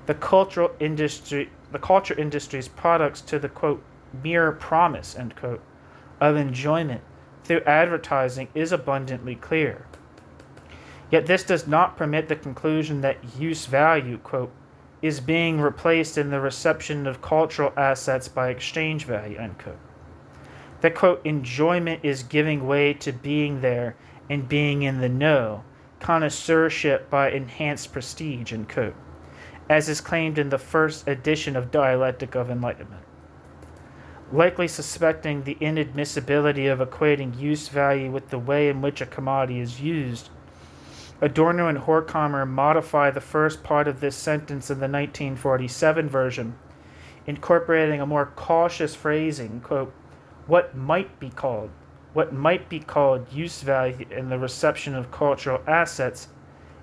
the culture industry's products to the, quote, mere promise, end quote, of enjoyment through advertising is abundantly clear. Yet this does not permit the conclusion that use value, quote, is being replaced in the reception of cultural assets by exchange value, end quote. That, quote, enjoyment is giving way to being there and being in the know, connoisseurship by enhanced prestige, end quote, as is claimed in the first edition of Dialectic of Enlightenment. Likely suspecting the inadmissibility of equating use value with the way in which a commodity is used, Adorno and Horkheimer modify the first part of this sentence in the 1947 version, incorporating a more cautious phrasing, quote, what might be called use value in the reception of cultural assets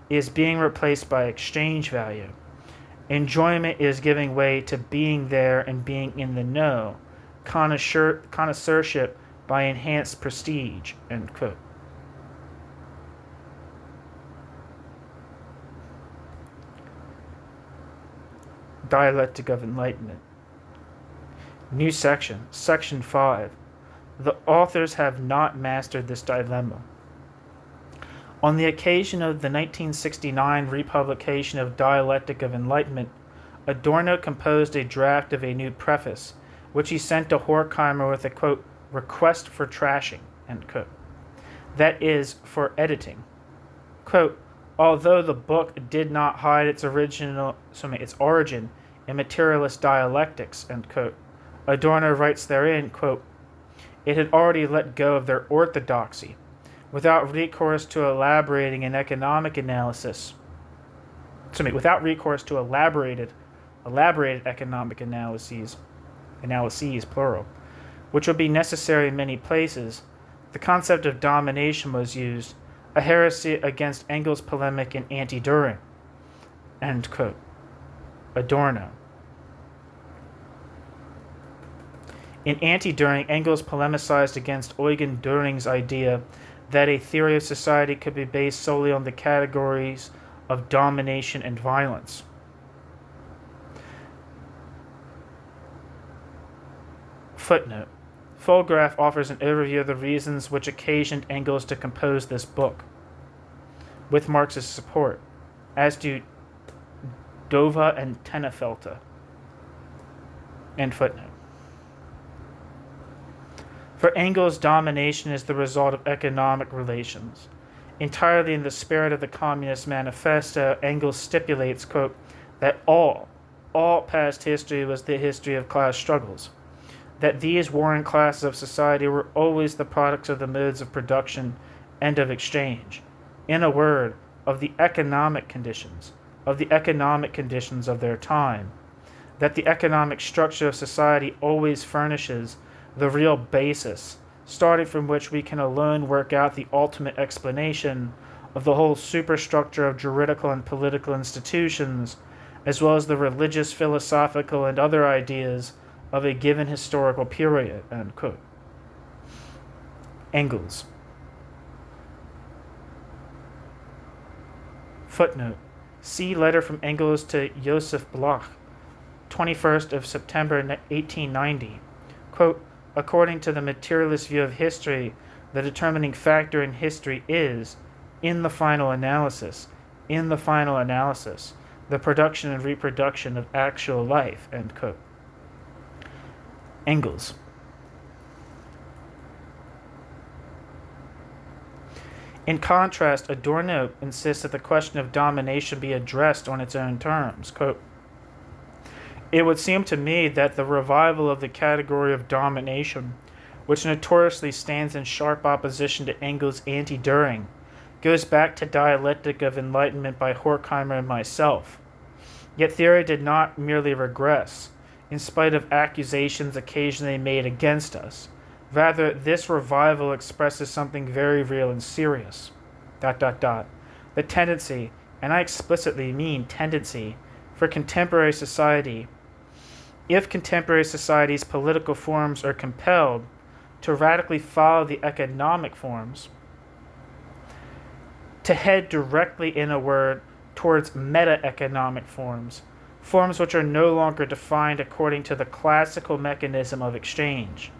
is being replaced by exchange value. Enjoyment is giving way to being there and being in the know, connoisseurship by enhanced prestige, end quote. Dialectic of Enlightenment. New section, Section 5. The authors have not mastered this dilemma. On the occasion of the 1969 republication of Dialectic of Enlightenment, Adorno composed a draft of a new preface, which he sent to Horkheimer with a, quote, request for trashing, end quote. That is, for editing. Quote, although the book did not hide its origin in materialist dialectics, end quote, Adorno writes therein, quote, it had already let go of their orthodoxy, without recourse to elaborated economic analyses, plural, which would be necessary in many places. The concept of domination was used, a heresy against Engels' polemic in Anti-Düring, end quote. Adorno. In Anti-Düring, Engels polemicized against Eugen Düring's idea that a theory of society could be based solely on the categories of domination and violence. Footnote. Fulgraf offers an overview of the reasons which occasioned Engels to compose this book, with Marx's support, as do Dova and Tennefelter. End footnote. For Engels, domination is the result of economic relations. Entirely in the spirit of the Communist Manifesto, Engels stipulates, quote, that all past history was the history of class struggles, that these warring classes of society were always the products of the modes of production and of exchange. In a word, of the economic conditions of their time, that the economic structure of society always furnishes the real basis, starting from which we can alone work out the ultimate explanation of the whole superstructure of juridical and political institutions, as well as the religious, philosophical, and other ideas of a given historical period, end quote. Engels. Footnote. See letter from Engels to Joseph Bloch, 21st of September 1890. Quote, according to the materialist view of history, the determining factor in history is, in the final analysis, the production and reproduction of actual life, end quote. Engels. In contrast, Adorno insists that the question of domination be addressed on its own terms. Quote, it would seem to me that the revival of the category of domination, which notoriously stands in sharp opposition to Engels' anti-Düring, goes back to Dialectic of Enlightenment by Horkheimer and myself. Yet theory did not merely regress, in spite of accusations occasionally made against us. Rather, this revival expresses something very real and serious. ... The tendency, and I explicitly mean tendency, for contemporary society, if contemporary society's political forms are compelled to radically follow the economic forms, to head directly, in a word, towards meta-economic forms, forms which are no longer defined according to the classical mechanism of exchange.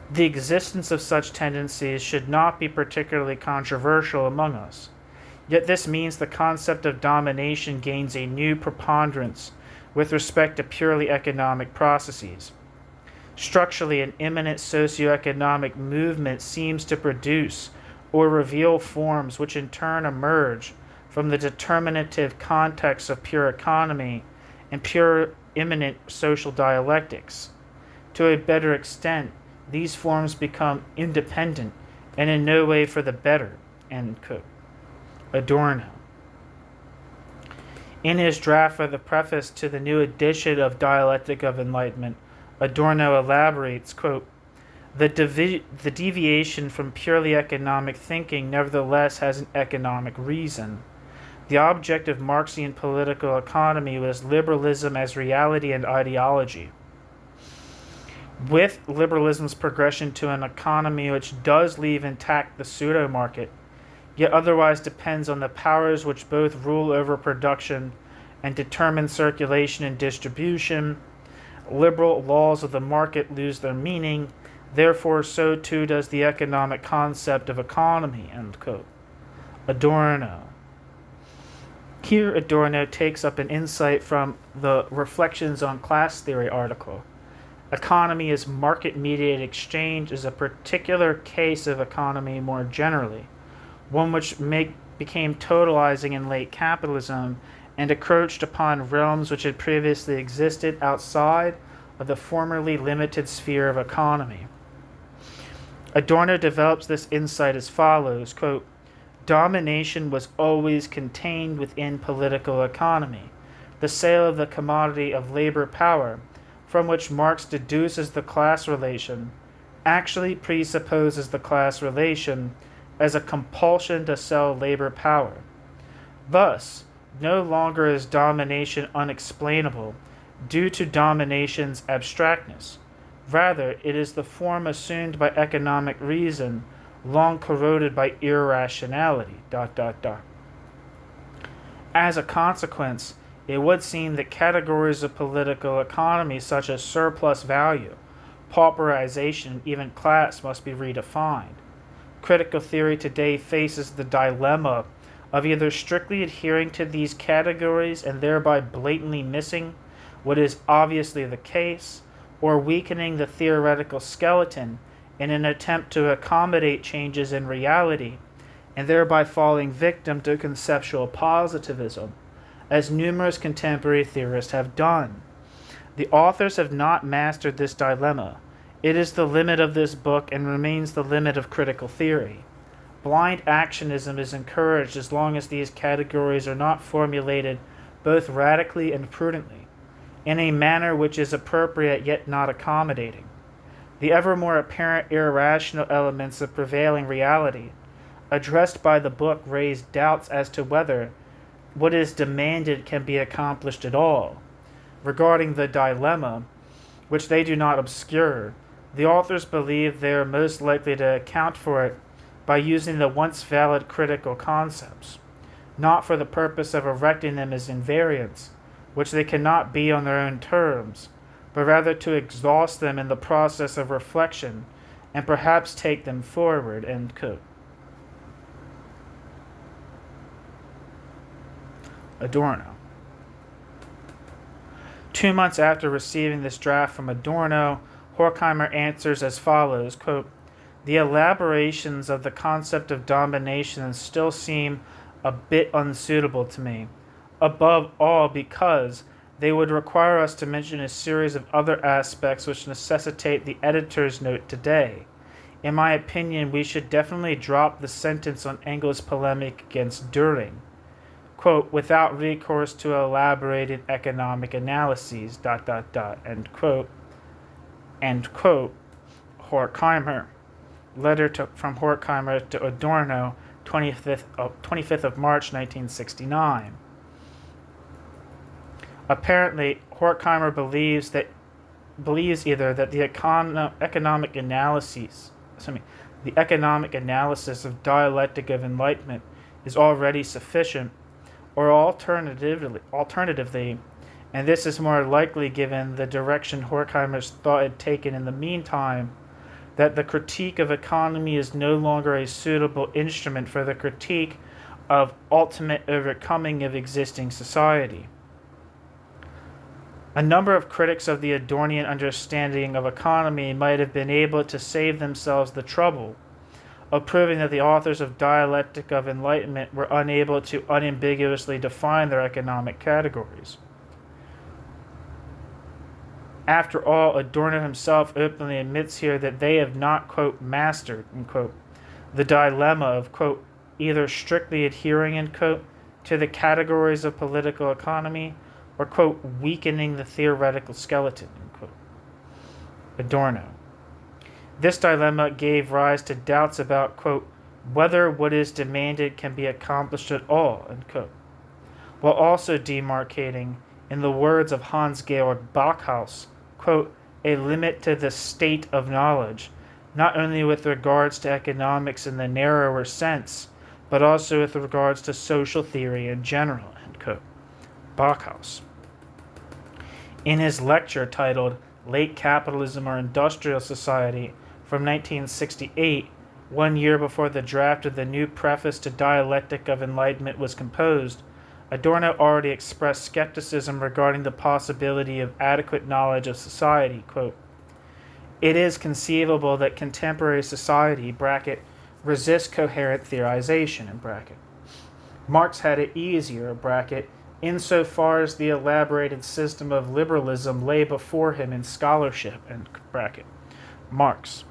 The existence of such tendencies should not be particularly controversial among us, yet this means the concept of domination gains a new preponderance with respect to purely economic processes. Structurally, an imminent socioeconomic movement seems to produce or reveal forms which in turn emerge from the determinative context of pure economy and pure immanent social dialectics. To a better extent, these forms become independent and in no way for the better, end quote. Adorno. In his draft for the preface to the new edition of Dialectic of Enlightenment, Adorno elaborates, quote, the deviation from purely economic thinking nevertheless has an economic reason. The object of Marxian political economy was liberalism as reality and ideology. With liberalism's progression to an economy which does leave intact the pseudo-market, yet otherwise depends on the powers which both rule over production and determine circulation and distribution, liberal laws of the market lose their meaning, therefore so too does the economic concept of economy, end quote. Adorno. Here Adorno takes up an insight from the Reflections on Class Theory article. Economy as market-mediated exchange is a particular case of economy more generally, one which became totalizing in late capitalism and encroached upon realms which had previously existed outside of the formerly limited sphere of economy. Adorno develops this insight as follows, quote, domination was always contained within political economy. The sale of the commodity of labor power, from which Marx deduces the class relation, actually presupposes the class relation as a compulsion to sell labor power. Thus, no longer is domination unexplainable due to domination's abstractness. Rather, it is the form assumed by economic reason, long corroded by irrationality. ... As a consequence, it would seem that categories of political economy such as surplus value, pauperization, even class must be redefined. Critical theory today faces the dilemma of either strictly adhering to these categories and thereby blatantly missing what is obviously the case, or weakening the theoretical skeleton in an attempt to accommodate changes in reality, and thereby falling victim to conceptual positivism, as numerous contemporary theorists have done. The authors have not mastered this dilemma. It is the limit of this book and remains the limit of critical theory. Blind actionism is encouraged as long as these categories are not formulated both radically and prudently, in a manner which is appropriate yet not accommodating. The ever more apparent irrational elements of prevailing reality, addressed by the book, raise doubts as to whether what is demanded can be accomplished at all. Regarding the dilemma, which they do not obscure, the authors believe they are most likely to account for it by using the once valid critical concepts. not for the purpose of erecting them as invariants, which they cannot be on their own terms, but rather to exhaust them in the process of reflection and perhaps take them forward." End quote. Adorno. 2 months after receiving this draft from Adorno, Horkheimer answers as follows, quote, "The elaborations of the concept of domination still seem a bit unsuitable to me, above all because they would require us to mention a series of other aspects which necessitate the editor's note today. In my opinion, we should definitely drop the sentence on Engels' polemic against Düring, quote, without recourse to elaborated economic analyses, ... end quote. End quote. Horkheimer. Letter from Horkheimer to Adorno, 25th of March, 1969. Apparently, Horkheimer believes either that the economic analysis of dialectic of enlightenment is already sufficient, or alternatively, and this is more likely given the direction Horkheimer's thought had taken in the meantime, that the critique of economy is no longer a suitable instrument for the critique of ultimate overcoming of existing society. A number of critics of the Adornian understanding of economy might have been able to save themselves the trouble of proving that the authors of Dialectic of Enlightenment were unable to unambiguously define their economic categories. After all, Adorno himself openly admits here that they have not, quote, mastered, end quote, the dilemma of, quote, either strictly adhering, end quote, to the categories of political economy or, quote, weakening the theoretical skeleton, end quote. Adorno. This dilemma gave rise to doubts about, quote, whether what is demanded can be accomplished at all, end quote, while also demarcating, in the words of Hans-Georg Bachhaus, quote, a limit to the state of knowledge, not only with regards to economics in the narrower sense, but also with regards to social theory in general, end quote. Bachhaus. In his lecture titled Late Capitalism or Industrial Society from 1968, 1 year before the draft of the new preface to Dialectic of Enlightenment was composed, Adorno already expressed skepticism regarding the possibility of adequate knowledge of society. Quote, it is conceivable that contemporary society, bracket, resists coherent theorization, in bracket. Marx had it easier, bracket, insofar as the elaborated system of liberalism lay before him in scholarship, end bracket. Marx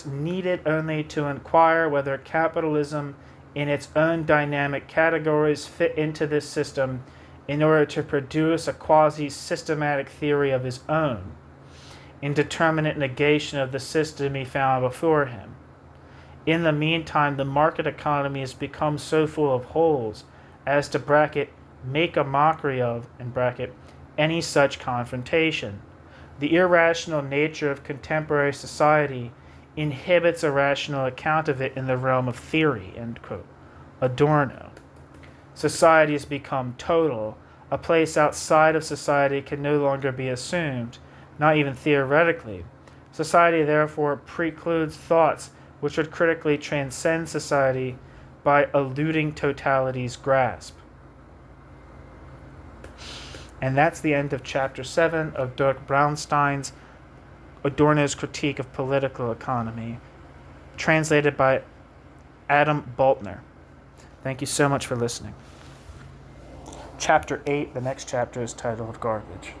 needed only to inquire whether capitalism in its own dynamic categories fit into this system in order to produce a quasi-systematic theory of his own, indeterminate negation of the system he found before him. In the meantime, the market economy has become so full of holes as to, bracket, make a mockery of, in bracket, any such confrontation. The irrational nature of contemporary society inhibits a rational account of it in the realm of theory, end quote. Adorno. Society has become total. A place outside of society can no longer be assumed, not even theoretically. Society therefore precludes thoughts which would critically transcend society by eluding totality's grasp. And that's the end of Chapter 7 of Dirk Braunstein's Adorno's Critique of Political Economy, translated by Adam Baltner. Thank you so much for listening. Chapter 8, the next chapter, is titled Garbage.